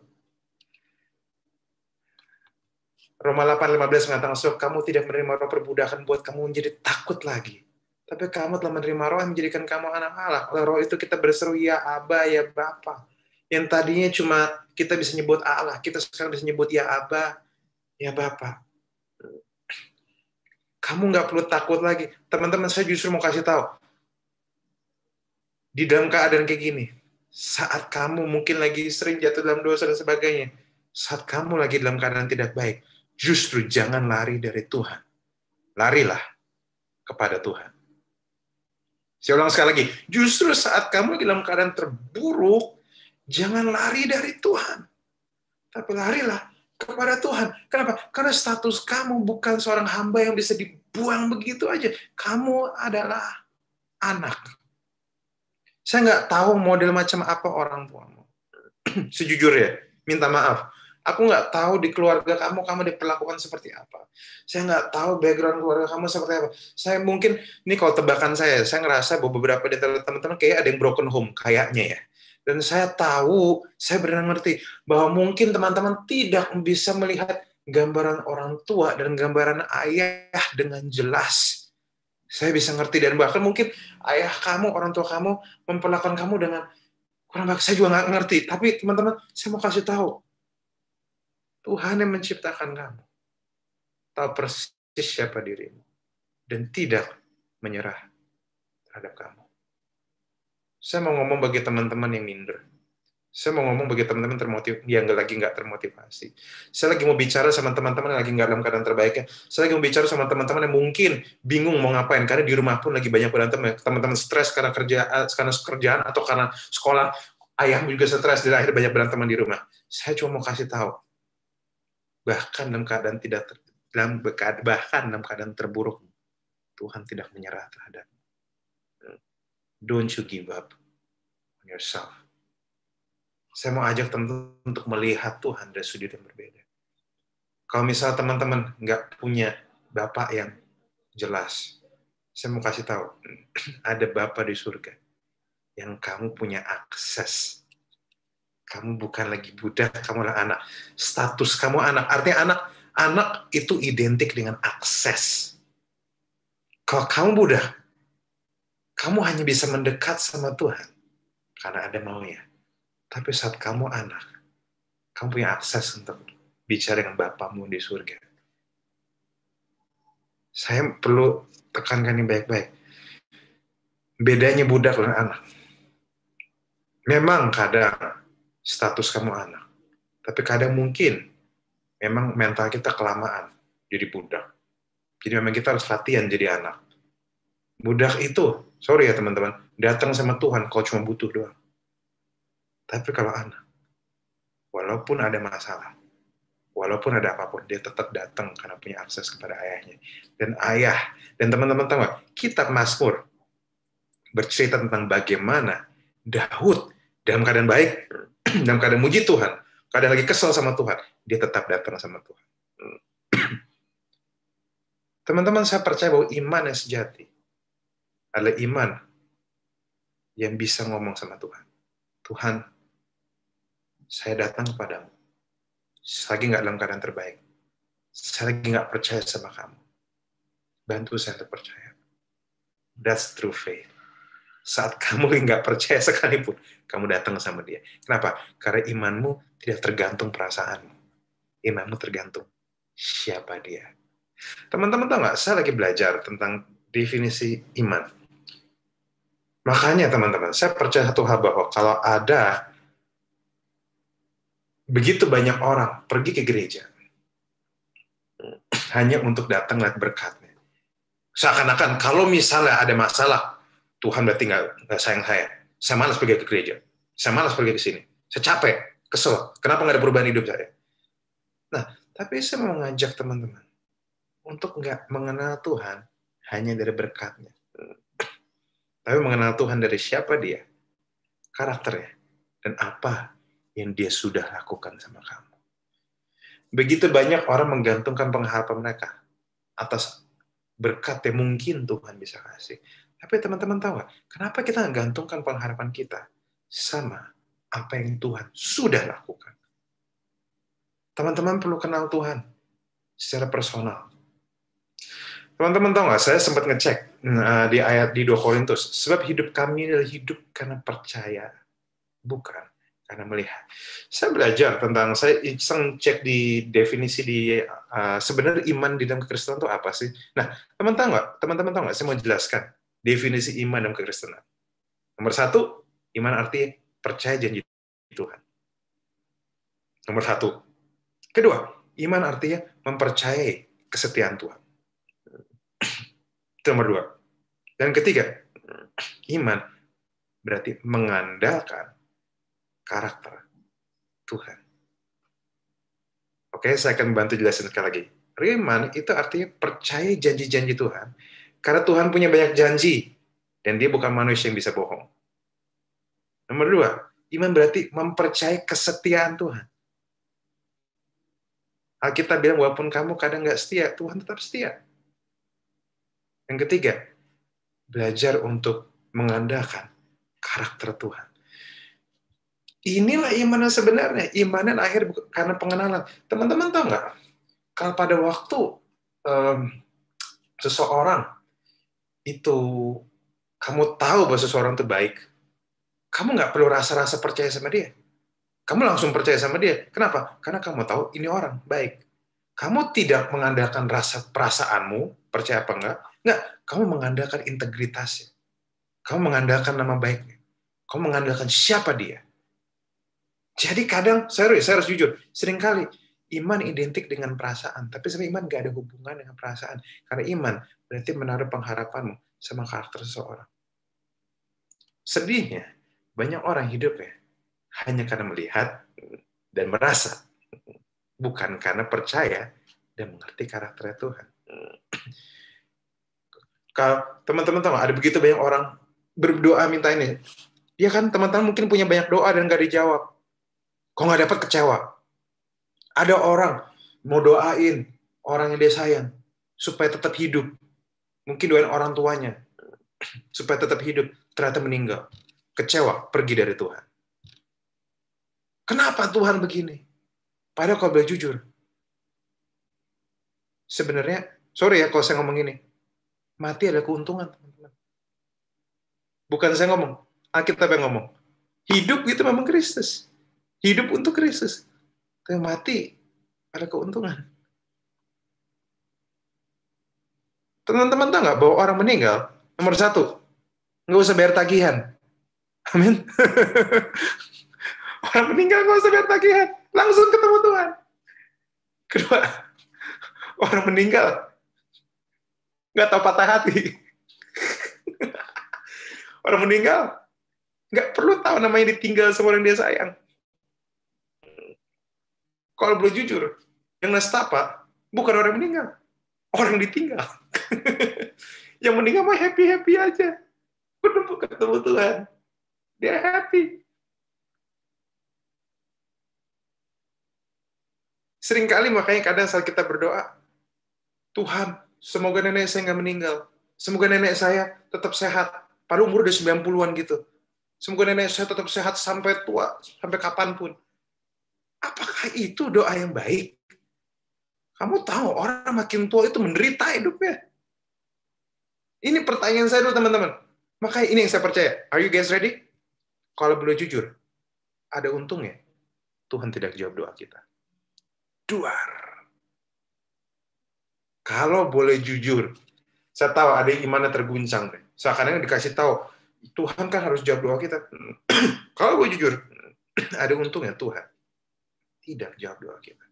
Roma 8:15 mengatakan, so kamu tidak menerima roh perbudakan buat kamu menjadi takut lagi. Tapi kamu telah menerima roh yang menjadikan kamu anak Allah. Oleh roh itu kita berseru, ya Aba, ya Bapa. Yang tadinya cuma kita bisa nyebut Allah, kita sekarang bisa nyebut ya Aba, ya Bapa. Kamu nggak perlu takut lagi. Teman-teman, saya justru mau kasih tahu. Di dalam keadaan kayak gini, saat kamu mungkin lagi sering jatuh dalam dosa dan sebagainya, Saat kamu lagi dalam keadaan tidak baik, justru jangan lari dari Tuhan. Larilah kepada Tuhan. Saya ulang sekali lagi, justru saat kamu lagi dalam keadaan terburuk, jangan lari dari Tuhan. Tapi larilah kepada Tuhan. Kenapa? Karena status kamu bukan seorang hamba yang bisa dibuang begitu aja. Kamu adalah anak. Saya nggak tahu model macam apa orang tuamu. Sejujurnya, minta maaf. Aku nggak tahu di keluarga kamu diperlakukan seperti apa. Saya nggak tahu background keluarga kamu seperti apa. Saya mungkin, ini kalau tebakan saya ngerasa bahwa beberapa di teman-teman kayak ada yang broken home, kayaknya ya. Dan saya tahu, saya benar ngerti, bahwa mungkin teman-teman tidak bisa melihat gambaran orang tua dan gambaran ayah dengan jelas. Saya bisa ngerti, dan bahkan mungkin ayah kamu, orang tua kamu, memperlakukan kamu dengan kurang baik. Saya juga nggak ngerti. Tapi teman-teman, saya mau kasih tahu, Tuhan yang menciptakan kamu, tahu persis siapa dirimu, dan tidak menyerah terhadap kamu. Saya mau ngomong bagi teman-teman yang minder. Saya mau ngomong bagi teman-teman yang lagi nggak termotivasi. Saya lagi mau bicara sama teman-teman yang lagi nggak dalam keadaan terbaiknya. Saya lagi mau bicara sama teman-teman yang mungkin bingung mau ngapain, karena di rumah pun lagi banyak berantem. Teman-teman stres karena kerjaan atau karena sekolah. Ayahmu juga stres, dan akhirnya banyak beranteman di rumah. Saya cuma mau kasih tahu, bahkan dalam keadaan terburuk, Tuhan tidak menyerah terhadapmu. Don't you give up on yourself. Saya mau ajak teman-teman untuk melihat Tuhan dari sudut yang berbeda. Kalau misal teman-teman nggak punya Bapak yang jelas, saya mau kasih tahu, ada Bapa di surga yang kamu punya akses. Kamu bukan lagi budak, kamu adalah anak. Status kamu anak. Artinya anak itu identik dengan akses. Kalau kamu budak, kamu hanya bisa mendekat sama Tuhan karena ada maunya. Tapi saat kamu anak, kamu punya akses untuk bicara dengan Bapamu di surga. Saya perlu tekankan ini baik-baik. Bedanya budak dan anak. Memang kadang status kamu anak, tapi kadang mungkin memang mental kita kelamaan jadi budak. Jadi memang kita harus latihan jadi anak. Budak itu, sorry ya teman-teman, datang sama Tuhan kalau cuma butuh doang. Tapi kalau anak, walaupun ada masalah, walaupun ada apapun, dia tetap datang karena punya akses kepada ayahnya. Dan ayah, dan teman-teman tahu nggak, kitab Mazmur bercerita tentang bagaimana Daud dalam keadaan baik, dalam keadaan muji Tuhan, keadaan lagi kesel sama Tuhan, dia tetap datang sama Tuhan. Teman-teman, saya percaya bahwa iman yang sejati adalah iman yang bisa ngomong sama Tuhan. Tuhan, saya datang kepadamu. Saya lagi nggak dalam keadaan terbaik. Saya lagi nggak percaya sama kamu. Bantu saya untuk percaya. That's true faith. Saat kamu nggak percaya sekalipun, kamu datang sama dia. Kenapa? Karena imanmu tidak tergantung perasaanmu. Imanmu tergantung siapa dia. Teman-teman tahu nggak? Saya lagi belajar tentang definisi iman. Makanya teman-teman, saya percaya satu hal bahwa kalau ada begitu banyak orang pergi ke gereja hanya untuk datang lihat berkatnya. Seakan-akan kalau misalnya ada masalah, Tuhan berarti nggak sayang saya. Saya malas pergi ke gereja. Saya malas pergi ke sini. Saya capek, kesel. Kenapa nggak ada perubahan hidup saya? Nah, tapi saya mau ngajak teman-teman untuk nggak mengenal Tuhan hanya dari berkatnya. Tapi mengenal Tuhan dari siapa dia, karakternya, dan apa yang dia sudah lakukan sama kamu. Begitu banyak orang menggantungkan pengharapan mereka atas berkat yang mungkin Tuhan bisa kasih. Tapi teman-teman tahu nggak, kenapa kita nggak gantungkan pengharapan kita sama apa yang Tuhan sudah lakukan? Teman-teman perlu kenal Tuhan secara personal. Teman-teman tahu nggak, saya sempat ngecek di ayat di 2 Korintus, sebab hidup kami adalah hidup karena percaya, bukan karena melihat. Saya belajar tentang, saya iseng cek di definisi di sebenarnya iman di dalam kekristenan itu apa sih? Nah, teman-teman tahu nggak? Saya mau jelaskan definisi iman dalam kekristenan. Nomor 1, iman artinya percaya janji Tuhan. Nomor 1, Kedua, iman artinya mempercayai kesetiaan Tuhan. Itu nomor 2. Dan ketiga, iman berarti mengandalkan karakter Tuhan. Oke, saya akan bantu jelasin sekali lagi. Iman itu artinya percaya janji-janji Tuhan. Karena Tuhan punya banyak janji, dan dia bukan manusia yang bisa bohong. Nomor 2, iman berarti mempercayai kesetiaan Tuhan. Alkitab bilang, walaupun kamu kadang nggak setia, Tuhan tetap setia. Yang ketiga, belajar untuk mengandalkan karakter Tuhan. Inilah iman yang sebenarnya. Iman yang akhir karena pengenalan. Teman-teman tahu nggak? Kalau pada waktu seseorang itu, kamu tahu bahwa seseorang itu baik, kamu nggak perlu rasa-rasa percaya sama dia. Kamu langsung percaya sama dia. Kenapa? Karena kamu tahu ini orang baik. Kamu tidak mengandalkan rasa perasaanmu, percaya apa enggak. Enggak, kamu mengandalkan integritasnya. Kamu mengandalkan nama baiknya. Kamu mengandalkan siapa dia. Jadi kadang, saya harus jujur, seringkali iman identik dengan perasaan. Tapi sebenarnya iman nggak ada hubungan dengan perasaan. Karena iman berarti menaruh pengharapanmu sama karakter seseorang. Sedihnya, banyak orang hidupnya hanya karena melihat dan merasa, bukan karena percaya dan mengerti karakter Tuhan. Kalau teman-teman tahu, ada begitu banyak orang berdoa minta ini. Ya kan, teman-teman mungkin punya banyak doa dan nggak dijawab. Kok nggak dapat, kecewa. Ada orang mau doain orang yang dia sayang supaya tetap hidup. Mungkin doain orang tuanya supaya tetap hidup, ternyata meninggal. Kecewa, pergi dari Tuhan. Kenapa Tuhan begini? Padahal kalau boleh jujur, sebenarnya, sorry ya kalau saya ngomong ini, mati ada keuntungan, teman-teman. Bukan saya ngomong, Alkitab yang ngomong. Hidup itu memang Kristus. Hidup untuk Kristus. Tapi mati ada keuntungan. Teman-teman tahu nggak bahwa orang meninggal, nomor 1, nggak usah bayar tagihan. Amin. Orang meninggal nggak usah bayar tagihan, langsung ketemu Tuhan. Kedua, orang meninggal nggak tahu patah hati. Orang meninggal nggak perlu tahu namanya ditinggal sama orang dia sayang. Kalau boleh jujur, yang nestapa bukan orang meninggal, orang ditinggal. Yang meninggal mah happy-happy aja. Ketemu Tuhan, dia happy. Seringkali makanya kadang saat kita berdoa, Tuhan, semoga nenek saya nggak meninggal. Semoga nenek saya tetap sehat. Pada umur udah 90-an gitu. Semoga nenek saya tetap sehat sampai tua, sampai kapanpun. Apakah itu doa yang baik? Kamu tahu, orang makin tua itu menderita hidupnya. Ini pertanyaan saya dulu, teman-teman. Makanya ini yang saya percaya. Are you guys ready? Kalau boleh jujur, ada untungnya. Tuhan tidak jawab doa kita. Duar. Kalau boleh jujur, saya tahu ada yang imannya terguncang. Seakan-akan dikasih tahu, Tuhan kan harus jawab doa kita. Kalau boleh jujur, ada untungnya Tuhan tidak jawab doa kita.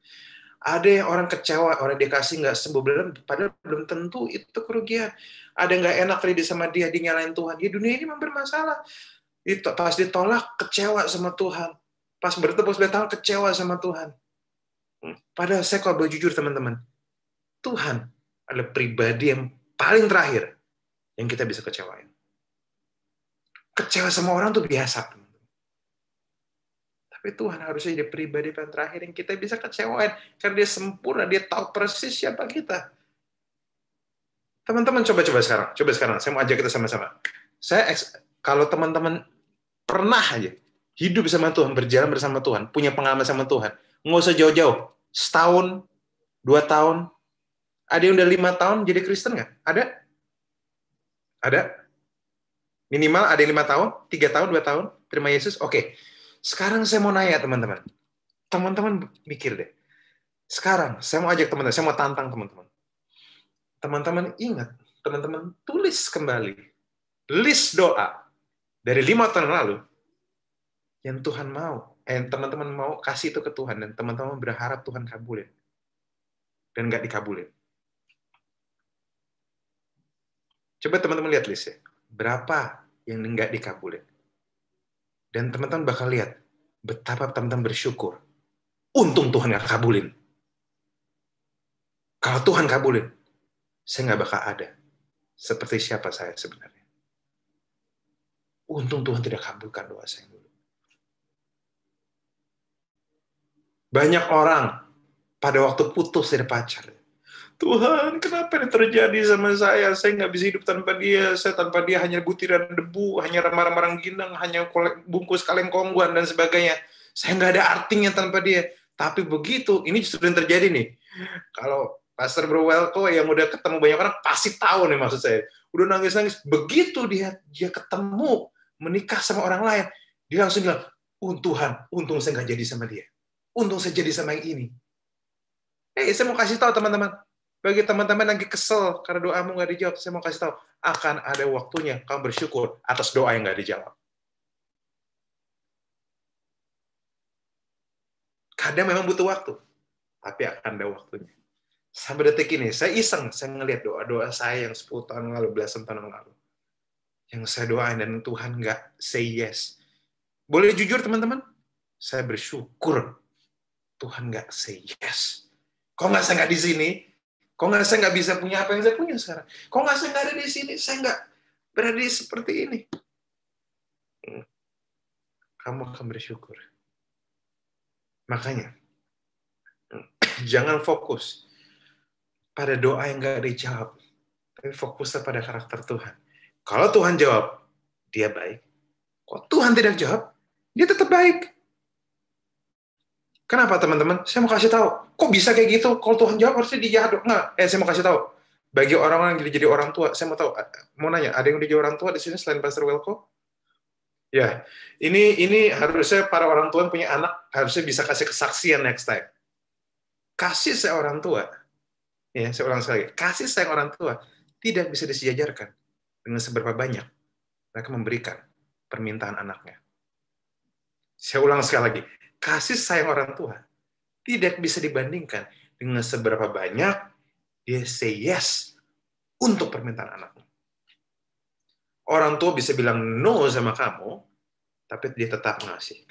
Ada yang orang kecewa, orang dikasih nggak sembuh, padahal belum tentu itu kerugian. Ada nggak enak tadi sama dia, nyalain Tuhan. Ya dunia ini memang bermasalah. Itu pas ditolak, kecewa sama Tuhan. Pas bertepuk sebelah tangan, kecewa sama Tuhan. Padahal saya kalau boleh jujur, teman-teman, Tuhan adalah pribadi yang paling terakhir yang kita bisa kecewain. Kecewa sama orang tuh biasa, teman-teman. Tapi Tuhan harusnya jadi pribadi yang terakhir yang kita bisa kecewain. Karena dia sempurna, dia tahu persis siapa kita. Teman-teman coba sekarang. Coba sekarang, saya mau ajak kita sama-sama. Kalau teman-teman pernah aja hidup sama Tuhan, berjalan bersama Tuhan, punya pengalaman sama Tuhan, nggak usah jauh-jauh. Setahun, 2 tahun, ada yang udah 5 tahun jadi Kristen nggak? Ada? Ada? Minimal ada yang 5 tahun, 3 tahun, 2 tahun, terima Yesus? Oke. Sekarang saya mau nanya teman-teman. Teman-teman mikir deh. Sekarang saya mau ajak teman-teman, saya mau tantang teman-teman. Teman-teman ingat, teman-teman tulis kembali list doa dari 5 tahun lalu yang Tuhan mau teman-teman mau kasih itu ke Tuhan, dan teman-teman berharap Tuhan kabulin, dan nggak dikabulin. Coba teman-teman lihat listnya, berapa yang nggak dikabulin. Dan teman-teman bakal lihat betapa teman-teman bersyukur. Untung Tuhan nggak kabulin. Kalau Tuhan kabulin, saya nggak bakal ada seperti siapa saya sebenarnya. Untung Tuhan tidak kabulkan doa saya dulu. Banyak orang pada waktu putus dari pacar, Tuhan, kenapa ini terjadi sama saya? Saya nggak bisa hidup tanpa dia. Saya tanpa dia hanya butiran debu, hanya marah-marah ginang, hanya bungkus kaleng kongguan, dan sebagainya. Saya nggak ada artinya tanpa dia. Tapi begitu, ini justru yang terjadi nih. Kalau Pastor Bro Welko yang udah ketemu banyak orang, pasti tahu nih maksud saya. Udah nangis-nangis. Begitu dia ketemu, menikah sama orang lain, dia langsung bilang, Tuhan, untung saya nggak jadi sama dia. Untung saya jadi sama yang ini. Saya mau kasih tahu teman-teman, bagi teman-teman lagi kesel karena doamu nggak dijawab, saya mau kasih tahu, akan ada waktunya kamu bersyukur atas doa yang nggak dijawab. Kadang memang butuh waktu, tapi akan ada waktunya. Sampai detik ini, saya iseng, saya ngelihat doa-doa saya yang 10 tahun lalu, belasan tahun lalu. Yang saya doain dan Tuhan nggak say yes. Boleh jujur teman-teman? Saya bersyukur Tuhan nggak say yes. Kok nggak saya nggak di sini? Kok nggak saya nggak bisa punya apa yang saya punya sekarang? Kok nggak saya nggak ada di sini? Saya nggak berada seperti ini. Kamu akan bersyukur. Makanya, jangan fokus pada doa yang nggak dijawab, tapi fokuslah pada karakter Tuhan. Kalau Tuhan jawab, dia baik. Kalau Tuhan tidak jawab, dia tetap baik. Kenapa teman-teman? Saya mau kasih tahu. Kok bisa kayak gitu? Kalau Tuhan jawab harusnya dijawab. Nggak. Saya mau kasih tahu. Bagi orang-orang yang jadi orang tua, saya mau tahu. Mau nanya, ada yang udah jadi orang tua di sini selain Pastor Welko? Ya, ini harusnya para orang tua yang punya anak harusnya bisa kasih kesaksian next time. Kasih sayang orang tua, ya saya ulang sekali, kasih sayang orang tua tidak bisa disejajarkan dengan seberapa banyak mereka memberikan permintaan anaknya. Saya ulang sekali lagi, kasih sayang orang tua tidak bisa dibandingkan dengan seberapa banyak dia say yes untuk permintaan anaknya. Orang tua bisa bilang no sama kamu, tapi dia tetap mengasihi.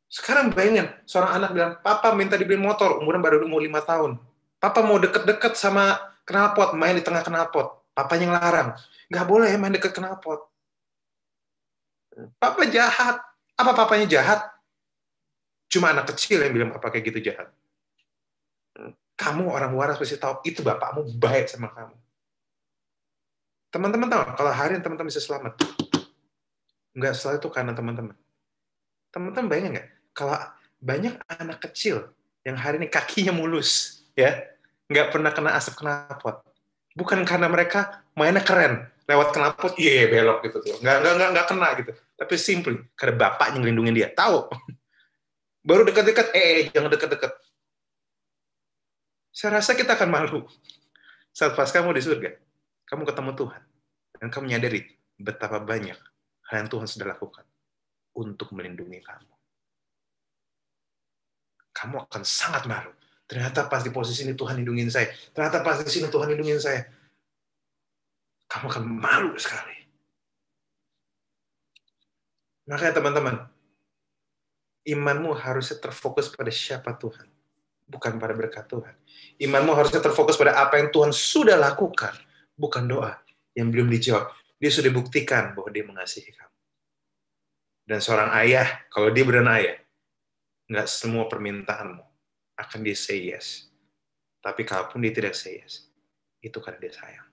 Sekarang bayangin, seorang anak bilang, Papa minta dibeli motor, umurnya baru umur 5 tahun. Papa mau deket-deket sama knalpot, main di tengah knalpot. Papanya ngelarang, nggak boleh main deket knalpot. Papa jahat. Apa papanya jahat? Cuma anak kecil yang bilang papa kayak gitu jahat. Kamu orang waras pasti tahu, itu bapakmu baik sama kamu. Teman-teman tahu, kalau hari ini teman-teman bisa selamat, nggak selalu itu karena teman-teman. Teman-teman bayangin nggak? Kalau banyak anak kecil yang hari ini kakinya mulus, ya, nggak pernah kena asap knalpot, bukan karena mereka mainnya keren, lewat knalpot, belok gitu tuh, nggak kena gitu, tapi simply karena bapaknya ngelindungin dia, tahu. Baru dekat-dekat, jangan dekat-dekat. Saya rasa kita akan malu saat pas kamu di surga. Kamu ketemu Tuhan, dan kamu menyadari betapa banyak hal yang Tuhan sudah lakukan untuk melindungi kamu. Kamu akan sangat malu. Ternyata pas di posisi ini Tuhan lindungin saya. Ternyata pas di sini Tuhan lindungin saya. Kamu akan malu sekali. Makanya teman-teman, imanmu harusnya terfokus pada siapa Tuhan, bukan pada berkat Tuhan. Imanmu harusnya terfokus pada apa yang Tuhan sudah lakukan, bukan doa yang belum dijawab. Dia sudah buktikan bahwa dia mengasihi kamu. Dan seorang ayah, kalau dia benar ayah, nggak semua permintaanmu akan dia say yes. Tapi kalaupun dia tidak say yes, itu karena dia sayang.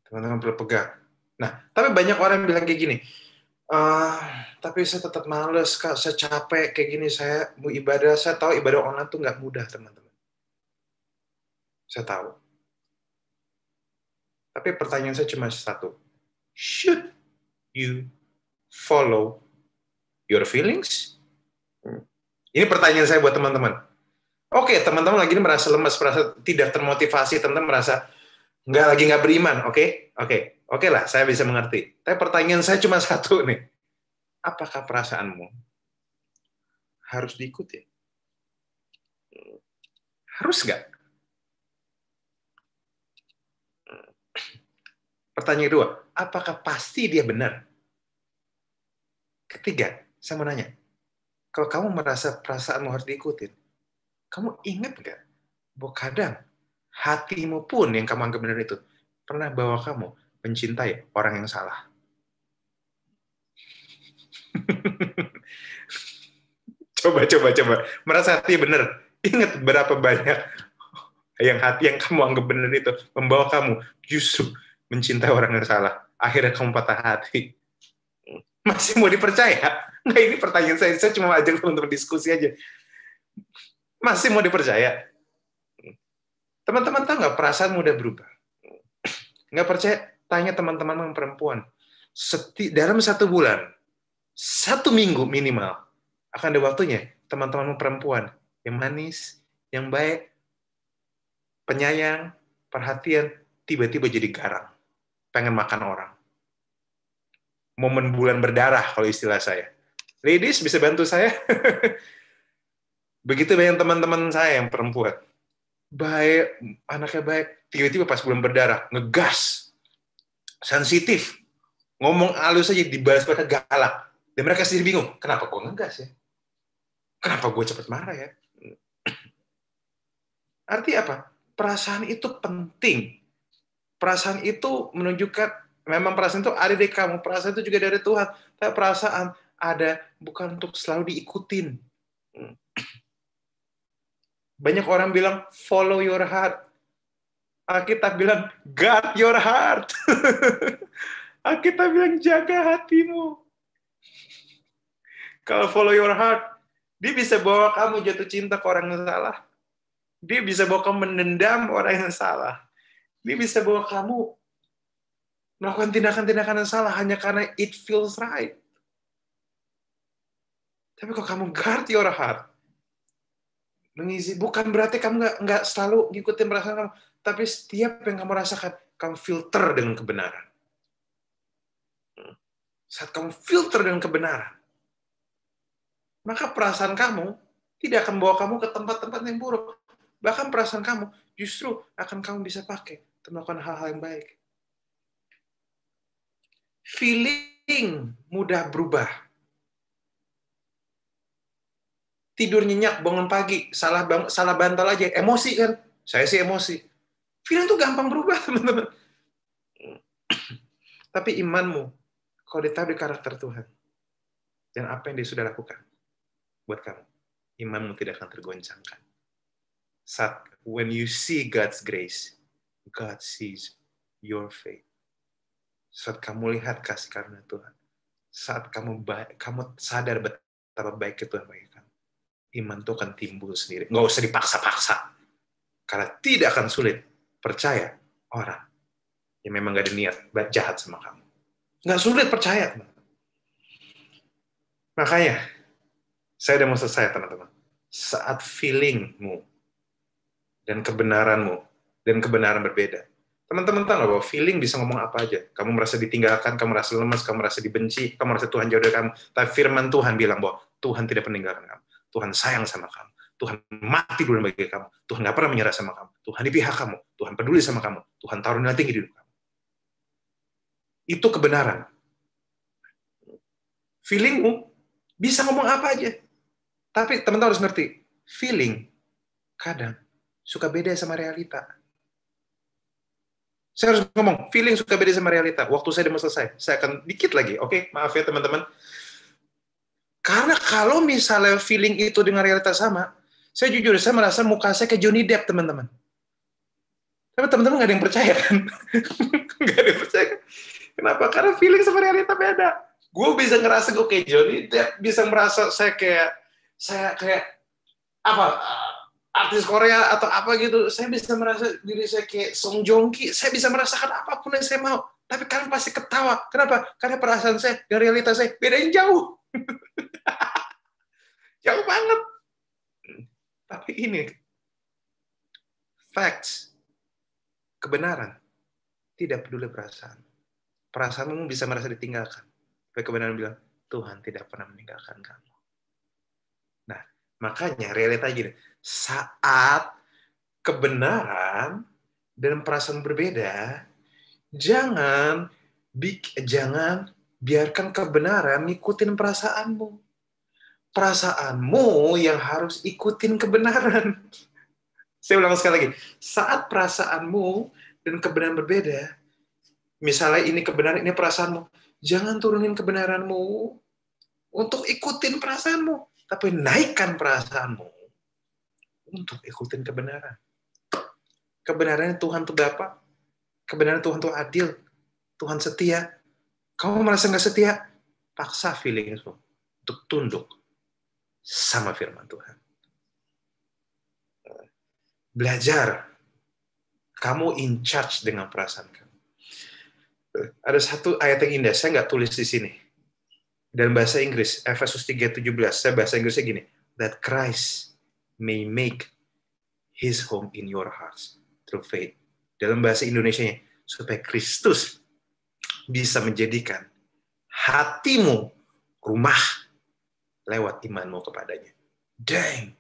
Teman-teman perlu pegang. Nah, tapi banyak orang yang bilang kayak gini, tapi saya tetap males, Kak, saya capek kayak gini, saya mau ibadah, saya tahu ibadah online tuh nggak mudah, teman-teman. Saya tahu. Tapi pertanyaan saya cuma satu. Should you follow your feelings? Ini pertanyaan saya buat teman-teman. Oke, teman-teman lagi ini merasa lemas, merasa tidak termotivasi, teman-teman merasa nggak beriman. Oke. Oke lah, saya bisa mengerti. Tapi pertanyaan saya cuma satu nih. Apakah perasaanmu harus diikuti? Harus nggak? Pertanyaan kedua, apakah pasti dia benar? Ketiga, saya mau nanya, kalau kamu merasa perasaanmu harus diikuti, kamu ingat nggak bahwa kadang hatimu pun yang kamu anggap benar itu pernah bawa kamu mencintai orang yang salah? Coba. Merasa hati benar. Ingat berapa banyak yang hati yang kamu anggap benar itu membawa kamu justru mencintai orang yang salah. Akhirnya kamu patah hati. Masih mau dipercaya? Nggak, ini pertanyaan saya. Saya cuma ajak teman-teman diskusi aja. Masih mau dipercaya? Teman-teman tahu nggak perasaan mudah berubah? Nggak percaya? Tanya teman-teman yang perempuan. Dalam 1 bulan, 1 minggu minimal, akan ada waktunya teman-teman perempuan yang manis, yang baik, penyayang, perhatian, tiba-tiba jadi garang. Pengen makan orang. Momen bulan berdarah kalau istilah saya. Ladies, bisa bantu saya? Begitu banyak teman-teman saya yang perempuan. Baik, anaknya baik. Tiba-tiba pas bulan berdarah, ngegas. Sensitif. Ngomong halus aja dibalas pada galak. Dan mereka sendiri bingung. Kenapa gue ngegas ya? Kenapa gue cepat marah ya? Artinya apa? Perasaan itu penting. Perasaan itu menunjukkan, memang perasaan itu ada di kamu. Perasaan itu juga dari Tuhan. Tapi perasaan ada bukan untuk selalu diikutin. Banyak orang bilang, follow your heart. Alkitab bilang, guard your heart. Alkitab bilang, jaga hatimu. Kalau follow your heart, dia bisa bawa kamu jatuh cinta ke orang yang salah. Dia bisa bawa kamu mendendam orang yang salah. Dia bisa bawa kamu melakukan tindakan-tindakan yang salah hanya karena it feels right. Tapi kalau kamu guard your heart, bukan berarti kamu nggak selalu ngikutin perasaan kamu, tapi setiap yang kamu rasakan, kamu filter dengan kebenaran. Saat kamu filter dengan kebenaran, maka perasaan kamu tidak akan bawa kamu ke tempat-tempat yang buruk. Bahkan perasaan kamu justru akan kamu bisa pakai untuk melakukan hal-hal yang baik. Feeling mudah berubah. Tidur nyenyak, bangun pagi, salah bantal aja, emosi kan? Saya sih emosi. Feeling tuh gampang berubah, teman-teman. Tapi imanmu, kalau ditaruh di karakter Tuhan, dan apa yang dia sudah lakukan buat kamu, imanmu tidak akan tergoncangkan. When you see God's grace, God sees your faith. Saat kamu lihat kasih karunia Tuhan, saat kamu sadar betapa baik Tuhan bagi kamu, iman itu akan timbul sendiri. Nggak usah dipaksa-paksa. Karena tidak akan sulit percaya orang yang memang nggak ada niat jahat sama kamu. Nggak sulit percaya. Makanya, saya udah mau selesai, teman-teman. Saat feelingmu dan kebenaran berbeda. Teman-teman tahu nggak bahwa feeling bisa ngomong apa aja. Kamu merasa ditinggalkan, kamu merasa lemas, kamu merasa dibenci, kamu merasa Tuhan jauh dari kamu. Tapi firman Tuhan bilang bahwa Tuhan tidak meninggalkan kamu. Tuhan sayang sama kamu. Tuhan mati dulu bagi kamu. Tuhan nggak pernah menyerah sama kamu. Tuhan di pihak kamu. Tuhan peduli sama kamu. Tuhan taruh nilai tinggi di hidup kamu. Itu kebenaran. Feelingmu bisa ngomong apa aja. Tapi teman-teman harus ngerti. Feeling kadang suka beda sama realita. Saya harus ngomong, feeling suka beda sama realita. Waktu saya udah mau selesai. Saya akan dikit lagi. Oke, maaf ya teman-teman. Karena kalau misalnya feeling itu dengan realita sama, saya jujur, saya merasa muka saya kayak Johnny Depp, teman-teman. Tapi teman-teman nggak ada yang percaya, kan? Nggak ada yang percaya, kan? Kenapa? Karena feeling sama realita beda. Gue bisa ngerasa gue kayak Johnny Depp, bisa merasa saya kayak apa, artis Korea atau apa gitu. Saya bisa merasa diri saya kayak Song Joong Ki. Saya bisa merasakan apapun yang saya mau. Tapi kalian pasti ketawa. Kenapa? Karena perasaan saya dan realitas saya bedain jauh. Jauh banget. Tapi ini facts, kebenaran, tidak peduli perasaan. perasaanmu bisa merasa ditinggalkan. Tapi kebenaran bilang, Tuhan tidak pernah meninggalkan kamu. Nah, makanya realita gini, saat kebenaran dan perasaan berbeda, jangan biarkan kebenaran ngikutin perasaanmu. Perasaanmu yang harus ikutin kebenaran. Saya ulang sekali lagi, saat perasaanmu dan kebenaran berbeda, misalnya ini kebenaran, ini perasaanmu, jangan turunin kebenaranmu untuk ikutin perasaanmu, tapi naikkan perasaanmu untuk ikutin kebenaran. Kebenarannya Tuhan itu Bapa, kebenaran Tuhan itu adil, Tuhan setia. Kamu merasa nggak setia, paksa feelingmu untuk tunduk sama firman Tuhan. Belajar, kamu in charge dengan perasaan kamu. Ada satu ayat yang indah, saya nggak tulis di sini. Dan bahasa Inggris, Efesus 3:17, saya bahasa Inggrisnya gini, that Christ may make his home in your hearts through faith. Dalam bahasa Indonesianya, supaya Kristus bisa menjadikan hatimu rumah lewat imanmu kepadanya. Dang!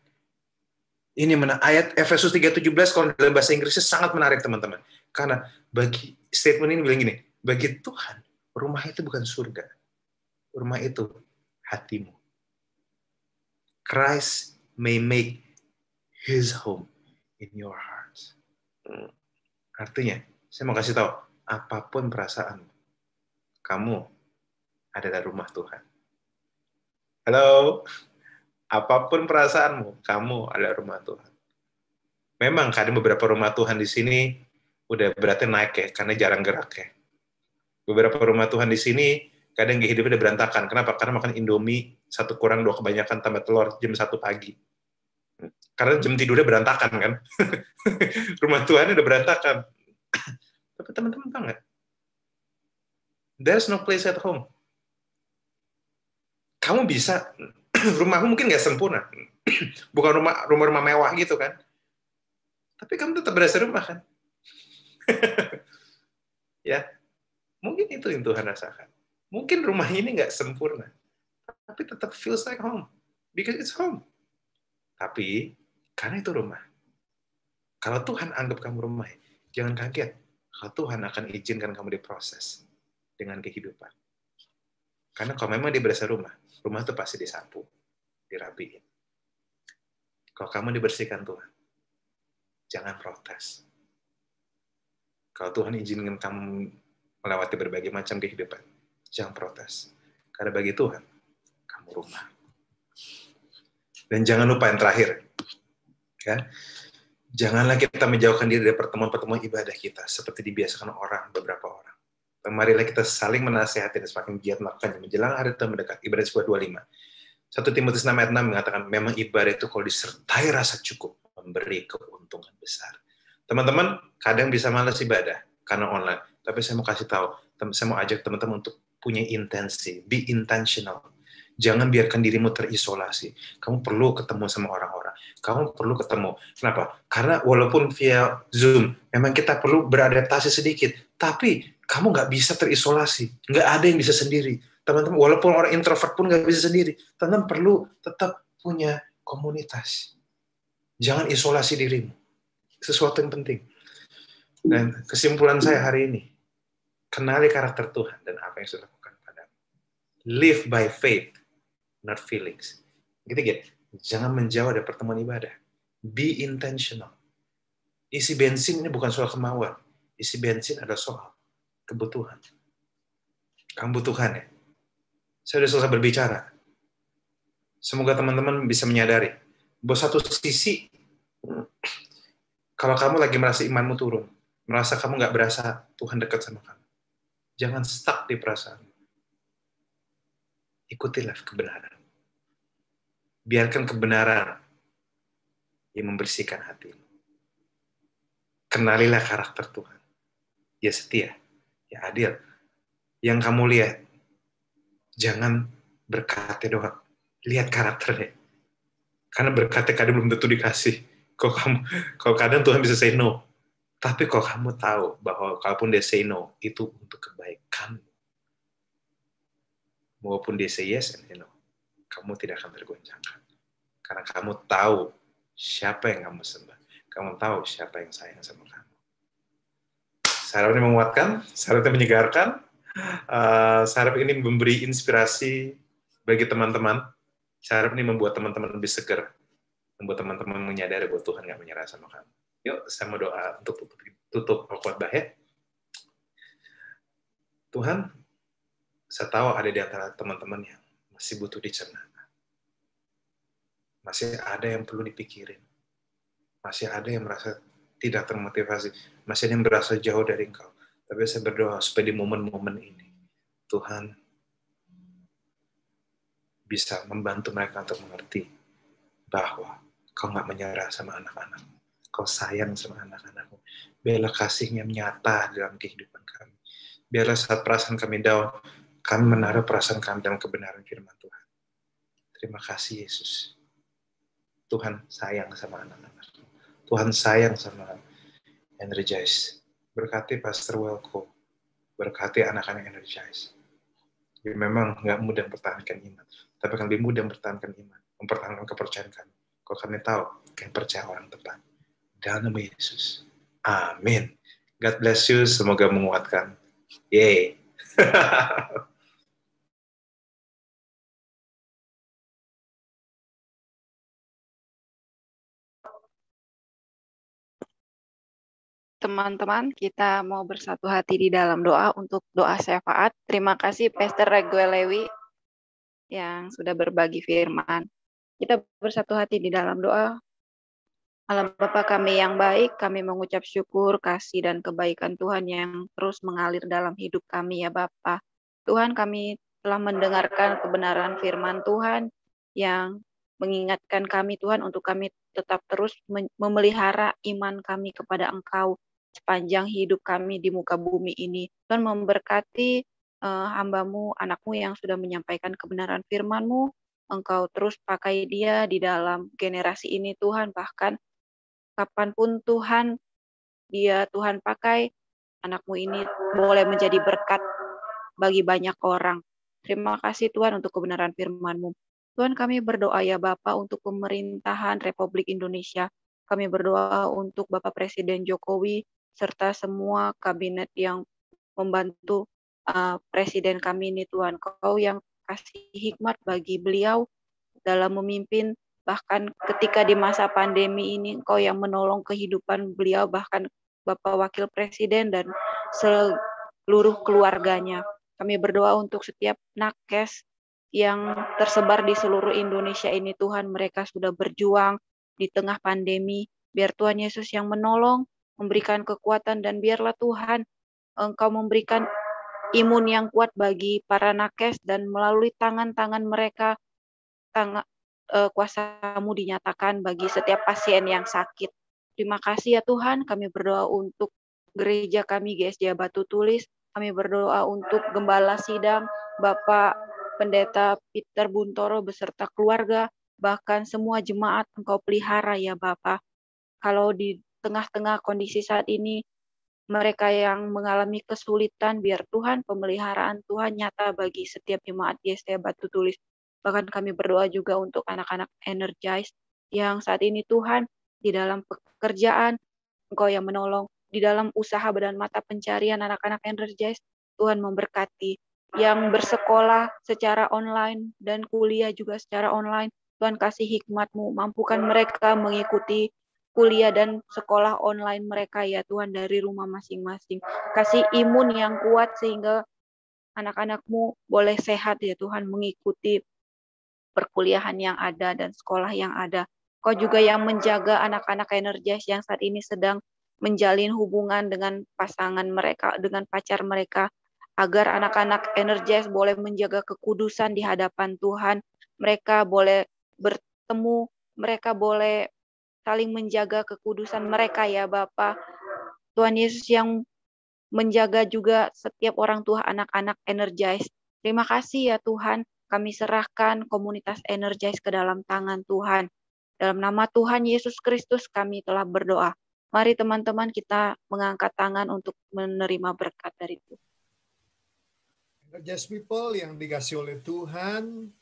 Ini ayat Efesus 3:17 kalau dalam bahasa Inggrisnya sangat menarik teman-teman. Karena bagi statement ini bilang gini, bagi Tuhan, rumah itu bukan surga. Rumah itu hatimu. Christ may make his home in your hearts. Artinya, saya mau kasih tahu, apapun perasaanmu, kamu adalah rumah Tuhan. Halo? Apapun perasaanmu, kamu adalah rumah Tuhan. Memang kadang beberapa rumah Tuhan di sini udah beratnya naik ya, karena jarang gerak ya. Beberapa rumah Tuhan di sini kadang hidupnya udah berantakan. Kenapa? Karena makan Indomie, 1 kurang 2 kebanyakan tambah telur jam 1 pagi. Karena jam tidurnya berantakan kan. Rumah Tuhan udah berantakan. Tapi teman-teman tahu nggak? There's no place at home. Kamu bisa, rumahmu mungkin nggak sempurna. Bukan rumah mewah gitu kan. Tapi kamu tetap berasa rumah kan. Ya, mungkin itu yang Tuhan rasakan. Mungkin rumah ini nggak sempurna. Tapi tetap feels like home. Because it's home. Tapi, karena itu rumah. Kalau Tuhan anggap kamu rumah, jangan kaget. Kalau Tuhan akan izinkan kamu diproses dengan kehidupan. Karena kalau memang dia berasa rumah itu pasti disapu, dirapiin. Kalau kamu dibersihkan Tuhan, jangan protes. Kalau Tuhan izinkan kamu melewati berbagai macam kehidupan, jangan protes. Karena bagi Tuhan, kamu rumah. Dan jangan lupa yang terakhir, ya, janganlah kita menjauhkan diri dari pertemuan-pertemuan ibadah kita, seperti dibiasakan beberapa orang. Marilah kita saling menasihati dan semakin giat melakukannya menjelang hari Tuhan mendekat. Ibadat 10:25. 1 Timotius 6:6 mengatakan, memang ibadah itu kalau disertai rasa cukup, memberi keuntungan besar. Teman-teman, kadang bisa malas ibadah karena online. Tapi saya mau kasih tahu, saya mau ajak teman-teman untuk punya intensi, be intentional. Jangan biarkan dirimu terisolasi. Kamu perlu ketemu sama orang-orang. Kamu perlu ketemu. Kenapa? Karena walaupun via Zoom, memang kita perlu beradaptasi sedikit. Tapi kamu nggak bisa terisolasi. Nggak ada yang bisa sendiri. Teman-teman, walaupun orang introvert pun nggak bisa sendiri. Teman-teman perlu tetap punya komunitas. Jangan isolasi dirimu. Sesuatu yang penting. Dan kesimpulan saya hari ini, kenali karakter Tuhan dan apa yang sudah lakukan padamu. Live by faith, not feelings. Gitu. Jangan menjauh dari pertemuan ibadah. Be intentional. Isi bensin ini bukan soal kemauan. Isi bensin adalah soal kebutuhan. Kamu butuhan ya? Saya sudah selesai berbicara. Semoga teman-teman bisa menyadari bahwa satu sisi, kalau kamu lagi merasa imanmu turun, merasa kamu nggak berasa Tuhan dekat sama kamu, jangan stuck di perasaan. Ikutilah kebenaran. Biarkan kebenaran yang membersihkan hatimu. Kenalilah karakter Tuhan. Dia setia, ya adil. Yang kamu lihat, jangan berkatnya doang. Lihat karakternya. Karena berkatnya kadang belum tentu dikasih. Kalau kadang Tuhan bisa say no. Tapi kalau kamu tahu bahwa kalaupun dia say no, itu untuk kebaikan. Maupun dia say yes and no, kamu tidak akan tergoncangkan. Karena kamu tahu siapa yang kamu sembah. Kamu tahu siapa yang sayang sama kamu. Saya harap ini menguatkan, saya harap ini menyegarkan, saya harap ini memberi inspirasi bagi teman-teman. Saya harap ini membuat teman-teman lebih segar, membuat teman-teman menyadari bahwa Tuhan nggak menyerah sama kamu. Yuk, saya mau doa untuk tutup khotbah ya. Tuhan, saya tahu ada di antara teman-teman yang masih butuh dicerna. Masih ada yang perlu dipikirin. Masih ada yang merasa tidak termotivasi. Masih ada yang merasa jauh dari Engkau. Tapi saya berdoa supaya di momen-momen ini, Tuhan bisa membantu mereka untuk mengerti bahwa Kau nggak menyerah sama anak-anak. Kau sayang sama anak-anakmu. Biarlah kasih-Nya nyata dalam kehidupan kami. Biarlah saat perasaan kami down, kami menaruh perasaan kami dalam kebenaran firman Tuhan. Terima kasih Yesus. Tuhan sayang sama anak-anak. Tuhan sayang sama Energize. Berkati Pastor Welko. Berkati anak-anak Energize. Ya, memang nggak mudah mempertahankan iman. Tapi akan lebih mudah mempertahankan iman. Mempertahankan kepercayaan kami. Kalau kami tahu, kami percaya orang tepat. Dalam nama Yesus. Amin. God bless you. Semoga menguatkan. Yeay. Teman-teman, kita mau bersatu hati di dalam doa untuk doa syafaat. Terima kasih Pastor Reguel Lewi yang sudah berbagi firman. Kita bersatu hati di dalam doa. Allah Bapa kami yang baik, kami mengucap syukur, kasih, dan kebaikan Tuhan yang terus mengalir dalam hidup kami ya Bapa. Tuhan, kami telah mendengarkan kebenaran firman Tuhan yang mengingatkan kami Tuhan untuk kami tetap terus memelihara iman kami kepada Engkau sepanjang hidup kami di muka bumi ini. Tuhan memberkati hamba-Mu, anak-Mu yang sudah menyampaikan kebenaran firman-Mu. Engkau terus pakai dia di dalam generasi ini Tuhan, bahkan kapanpun Tuhan pakai, anak-Mu ini boleh menjadi berkat bagi banyak orang. Terima kasih Tuhan untuk kebenaran firman-Mu. Tuhan, kami berdoa ya Bapa untuk pemerintahan Republik Indonesia. Kami berdoa untuk Bapak Presiden Jokowi serta semua kabinet yang membantu Presiden kami ini Tuhan. Kau yang kasih hikmat bagi beliau dalam memimpin, bahkan ketika di masa pandemi ini Engkau yang menolong kehidupan beliau, bahkan Bapak Wakil Presiden dan seluruh keluarganya. Kami berdoa untuk setiap nakes yang tersebar di seluruh Indonesia ini Tuhan, mereka sudah berjuang di tengah pandemi. Biar Tuhan Yesus yang menolong, memberikan kekuatan, dan biarlah Tuhan Engkau memberikan imun yang kuat bagi para nakes, dan melalui tangan-tangan mereka kuasa-Mu dinyatakan bagi setiap pasien yang sakit. Terima kasih ya Tuhan, kami berdoa untuk gereja kami GSJ Batu Tulis, kami berdoa untuk Gembala Sidang, Bapak Pendeta Peter Buntoro beserta keluarga, bahkan semua jemaat Engkau pelihara ya Bapa. Kalau di tengah-tengah kondisi saat ini, mereka yang mengalami kesulitan, biar Tuhan pemeliharaan Tuhan nyata bagi setiap jemaat GSJ Batu Tulis. Bahkan kami berdoa juga untuk anak-anak Energize yang saat ini Tuhan di dalam pekerjaan, Engkau yang menolong, di dalam usaha dan mata pencarian anak-anak Energize, Tuhan memberkati. Yang bersekolah secara online dan kuliah juga secara online, Tuhan kasih hikmat-Mu, mampukan mereka mengikuti kuliah dan sekolah online mereka ya Tuhan dari rumah masing-masing. Kasih imun yang kuat sehingga anak-anak-Mu boleh sehat ya Tuhan mengikuti perkuliahan yang ada dan sekolah yang ada. Kau juga yang menjaga anak-anak Energize yang saat ini sedang menjalin hubungan dengan pasangan mereka, dengan pacar mereka, agar anak-anak Energize boleh menjaga kekudusan di hadapan Tuhan. Mereka boleh bertemu, mereka boleh saling menjaga kekudusan mereka ya Bapa. Tuhan Yesus yang menjaga juga setiap orang tua anak-anak Energize. Terima kasih ya Tuhan, kami serahkan komunitas Energize ke dalam tangan Tuhan. Dalam nama Tuhan Yesus Kristus kami telah berdoa. Mari teman-teman kita mengangkat tangan untuk menerima berkat dari Tuhan. Energize people yang dikasih oleh Tuhan,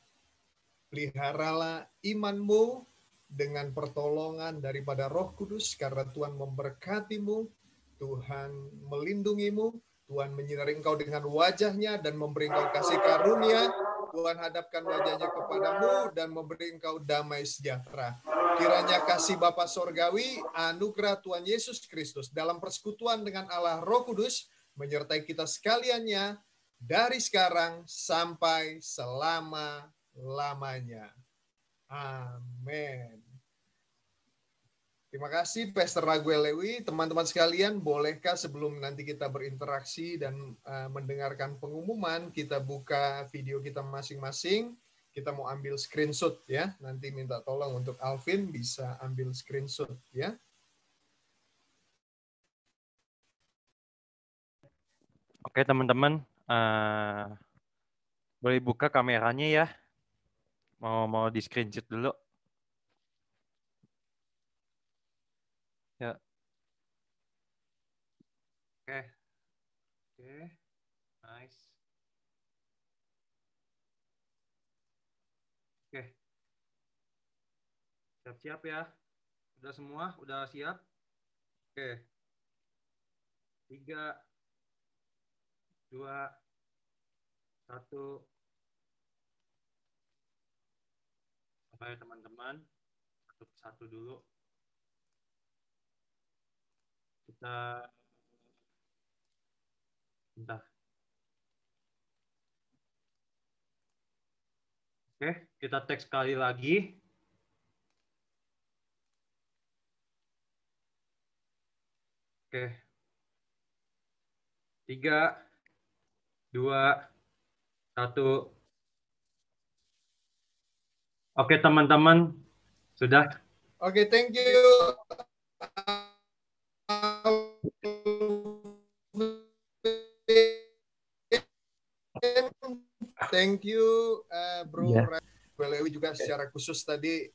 peliharalah imanmu dengan pertolongan daripada Roh Kudus, karena Tuhan memberkatimu, Tuhan melindungimu, Tuhan menyinari engkau dengan wajahnya dan memberi engkau kasih karunia. Tuhan hadapkan wajahnya kepadamu dan memberi engkau damai sejahtera. Kiranya kasih Bapa Sorgawi, anugerah Tuhan Yesus Kristus dalam persekutuan dengan Allah Roh Kudus menyertai kita sekaliannya dari sekarang sampai selama-lamanya. Amin. Terima kasih Pastor Raguel Lewi. Teman-teman sekalian, bolehkah sebelum nanti kita berinteraksi dan mendengarkan pengumuman, kita buka video kita masing-masing. Kita mau ambil screenshot ya. Nanti minta tolong untuk Alvin bisa ambil screenshot ya. Oke teman-teman, boleh buka kameranya ya. Mau di screenshot dulu. Ya. Oke. Nice. Oke. Siap-siap ya. Udah semua? Udah siap? Oke. 3, 2, 1. Sampai teman-teman. Satu dulu. Kita bentar. Oke, kita teks sekali lagi. Oke. 3, 2, 1. Oke, teman-teman. Sudah? Oke, thank you. Thank you, Bro Raguel Lewi juga secara khusus tadi.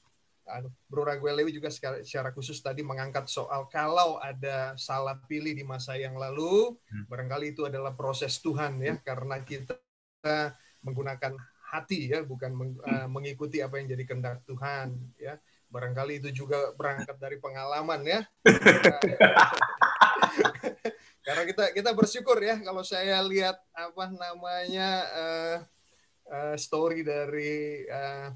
Bro Raguel Lewi juga secara khusus tadi mengangkat soal kalau ada salah pilih di masa yang lalu, barangkali itu adalah proses Tuhan ya, karena kita menggunakan hati ya, bukan mengikuti apa yang jadi kehendak Tuhan ya. Barangkali itu juga berangkat dari pengalaman ya. Karena kita bersyukur ya kalau saya lihat apa namanya story dari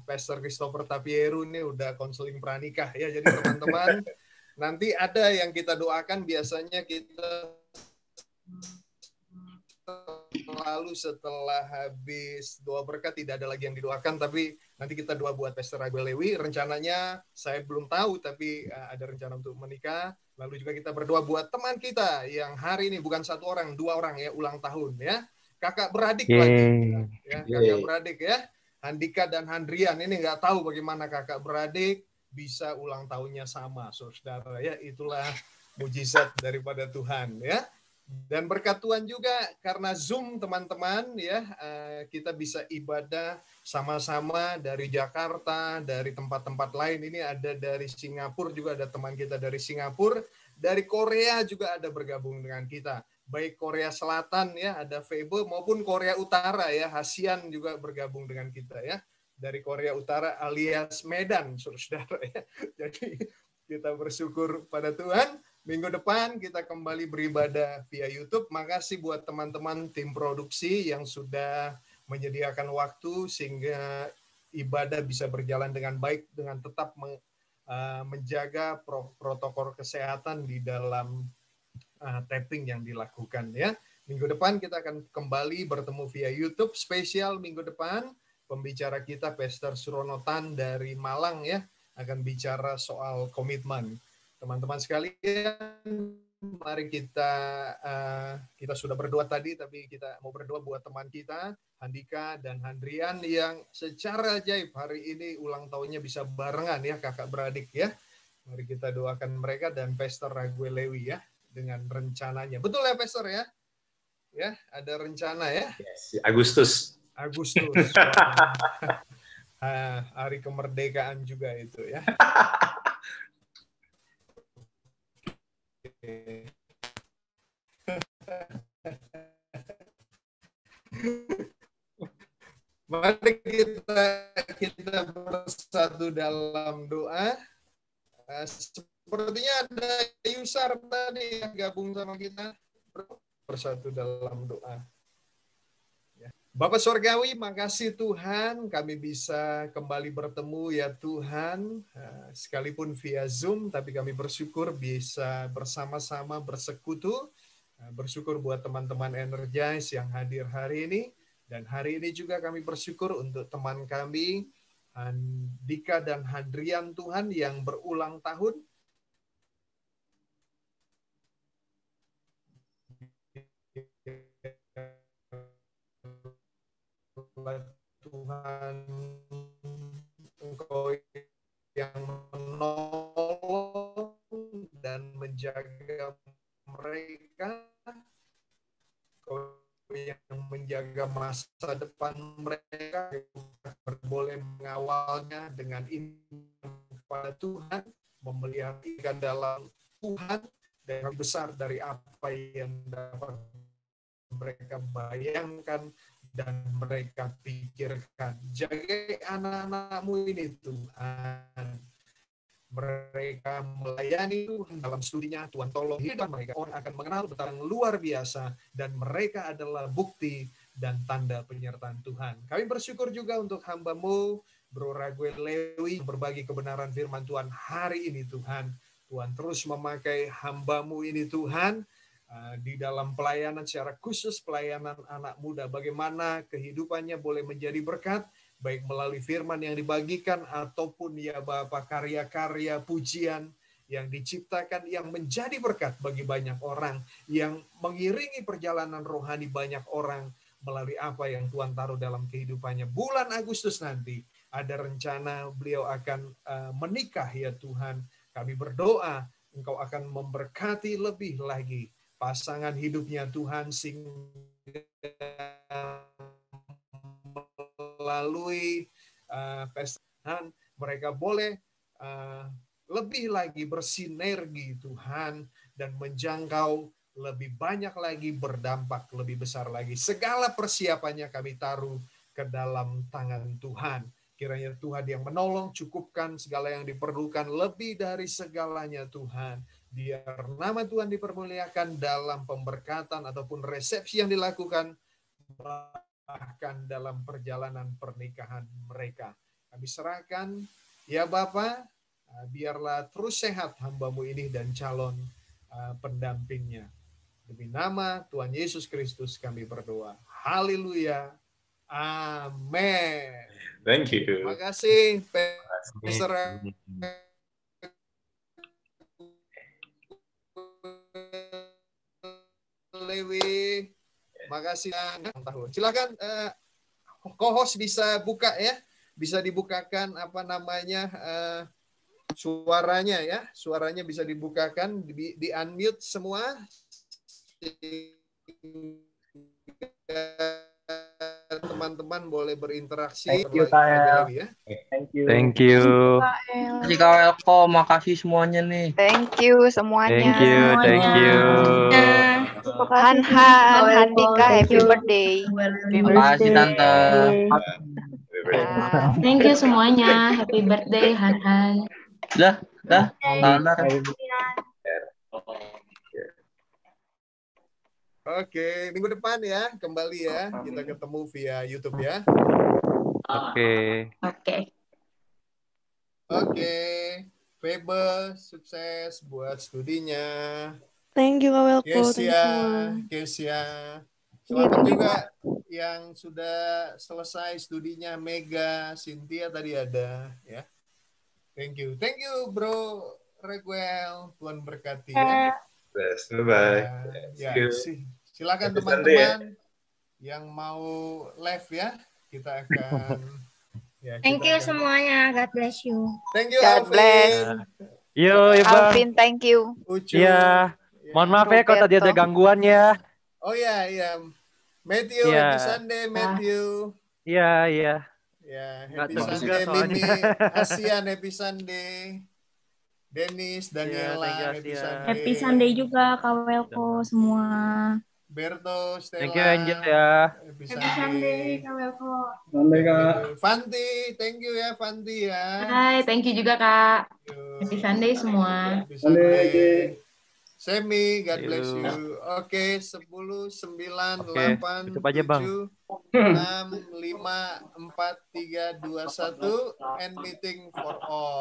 Pastor Christopher Tapieru ini udah konseling pranikah ya. Jadi teman-teman nanti ada yang kita doakan, biasanya kita lalu setelah habis doa berkat tidak ada lagi yang didoakan, tapi nanti kita doa buat Pastor Raguel Lewi. Rencananya saya belum tahu, tapi ada rencana untuk menikah. Lalu juga kita berdoa buat teman kita yang hari ini bukan 1 orang, 2 orang ya, ulang tahun ya. Kakak beradik lagi. Ya, kakak beradik ya. Handika dan Handrian ini nggak tahu bagaimana kakak beradik bisa ulang tahunnya sama, saudara ya. Itulah mujizat daripada Tuhan ya. Dan berkat Tuhan juga karena Zoom teman-teman ya, kita bisa ibadah sama-sama dari Jakarta, dari tempat-tempat lain. Ini ada dari Singapura juga, ada teman kita dari Singapura, dari Korea juga ada bergabung dengan kita. Baik Korea Selatan ya, ada Febo, maupun Korea Utara ya, Hasian juga bergabung dengan kita ya. Dari Korea Utara alias Medan, saudara ya. Jadi kita bersyukur pada Tuhan. Minggu depan kita kembali beribadah via YouTube. Makasih buat teman-teman tim produksi yang sudah menyediakan waktu sehingga ibadah bisa berjalan dengan baik dengan tetap menjaga protokol kesehatan di dalam taping yang dilakukan ya. Minggu depan kita akan kembali bertemu via YouTube. Spesial minggu depan pembicara kita Pastor Suronotan dari Malang ya, akan bicara soal komitmen. Teman-teman sekalian, mari kita sudah berdoa tadi, tapi kita mau berdoa buat teman kita, Handika dan Handrian, yang secara ajaib hari ini ulang tahunnya bisa barengan ya, kakak beradik ya. Mari kita doakan mereka dan Pastor Raguel Lewi ya, dengan rencananya. Betul ya Pastor ya? Ya, ada rencana ya? Yes, Agustus. Hari kemerdekaan juga itu ya. Mari kita bersatu dalam doa. Sepertinya ada Yusar tadi yang gabung sama kita. Bersatu dalam doa. Bapak Surgawi, makasih Tuhan kami bisa kembali bertemu ya Tuhan. Sekalipun via Zoom, tapi kami bersyukur bisa bersama-sama bersekutu. Bersyukur buat teman-teman Energize yang hadir hari ini. Dan hari ini juga kami bersyukur untuk teman kami, Dika dan Hadrian Tuhan yang berulang tahun. Tuhan, Engkau yang menolong dan menjaga mereka, Engkau yang menjaga masa depan mereka, boleh mengawalnya dengan iman kepada Tuhan, memelihara dalam Tuhan, dan besar dari apa yang dapat mereka bayangkan dan mereka pikirkan. Jaga anak-anakmu ini Tuhan. Mereka melayani Tuhan dalam studinya, Tuhan tolong hidup mereka. Orang akan mengenal betapa luar biasa dan mereka adalah bukti dan tanda penyertaan Tuhan. Kami bersyukur juga untuk hamba-Mu, Bro Raguel Lewi, berbagi kebenaran firman Tuhan hari ini Tuhan. Tuhan terus memakai hamba-Mu ini Tuhan, di dalam pelayanan secara khusus pelayanan anak muda. Bagaimana kehidupannya boleh menjadi berkat, baik melalui firman yang dibagikan ataupun ya Bapak karya-karya pujian yang diciptakan yang menjadi berkat bagi banyak orang, yang mengiringi perjalanan rohani banyak orang melalui apa yang Tuhan taruh dalam kehidupannya. Bulan Agustus nanti ada rencana beliau akan menikah ya Tuhan. Kami berdoa Engkau akan memberkati lebih lagi pasangan hidupnya Tuhan, sehingga melalui pesta mereka boleh lebih lagi bersinergi Tuhan dan menjangkau lebih banyak lagi, berdampak lebih besar lagi. Segala persiapannya kami taruh ke dalam tangan Tuhan. Kiranya Tuhan yang menolong, cukupkan segala yang diperlukan lebih dari segalanya Tuhan. Biar nama Tuhan dipermuliakan dalam pemberkatan ataupun resepsi yang dilakukan, bahkan dalam perjalanan pernikahan mereka. Kami serahkan, ya Bapa, biarlah terus sehat hamba-Mu ini dan calon pendampingnya. Demi nama Tuhan Yesus Kristus kami berdoa. Haleluya. Amin. Thank you. Terima kasih, Pastor Lewi. Makasih tahun. Silakan co-host bisa buka ya. Bisa dibukakan apa namanya suaranya ya. Suaranya bisa dibukakan, di unmute semua. Teman-teman boleh berinteraksi. Thank you, Kak. Ya. Thank you. Thank you. Makasih Kak Elko, makasih semuanya nih. Thank you semuanya. Thank you. Han Handika, happy birthday. Makasih Tante. Thank you semuanya. Happy birthday Han. Dah. Oke, minggu depan ya, kembali ya. Kita ketemu via YouTube ya. Oke. Febe, sukses buat studinya. Thank you, Kak Welko. Kesia. Selamat juga yang sudah selesai studinya, Mega, Cynthia tadi ada ya. Thank you, Bro Reguel. Tuhan berkati ya. Bye-bye. Ya, silakan teman-teman yang mau live ya. Kita akan Thank you semuanya. God bless you. Thank you, God bless. Yo, Bang. Alvin, thank you. Iya. Mohon maaf ya kalau tadi ada gangguan ya. Oh iya. Matthew, happy Sunday, Matthew. Iya. Ya, happy Sunday, Mimi. Asian, happy Sunday. Dennis, Daniela, thank you, Asia. Happy Sunday juga Kak Welko semua. Berto, Stella. Thank you Angel ya. Happy Happy Sunday Kak Welko. Sunday Kak. Fanti, thank you ya Fanti ya. Hai, thank you juga Kak. Happy Sunday semua. Happy Sunday. Semi, God bless Ayo. you. Oke, 10, 9, Oke, 8, tutup aja, Bang. 7, 6, 5, 4, 3, 2, 1, end meeting for all.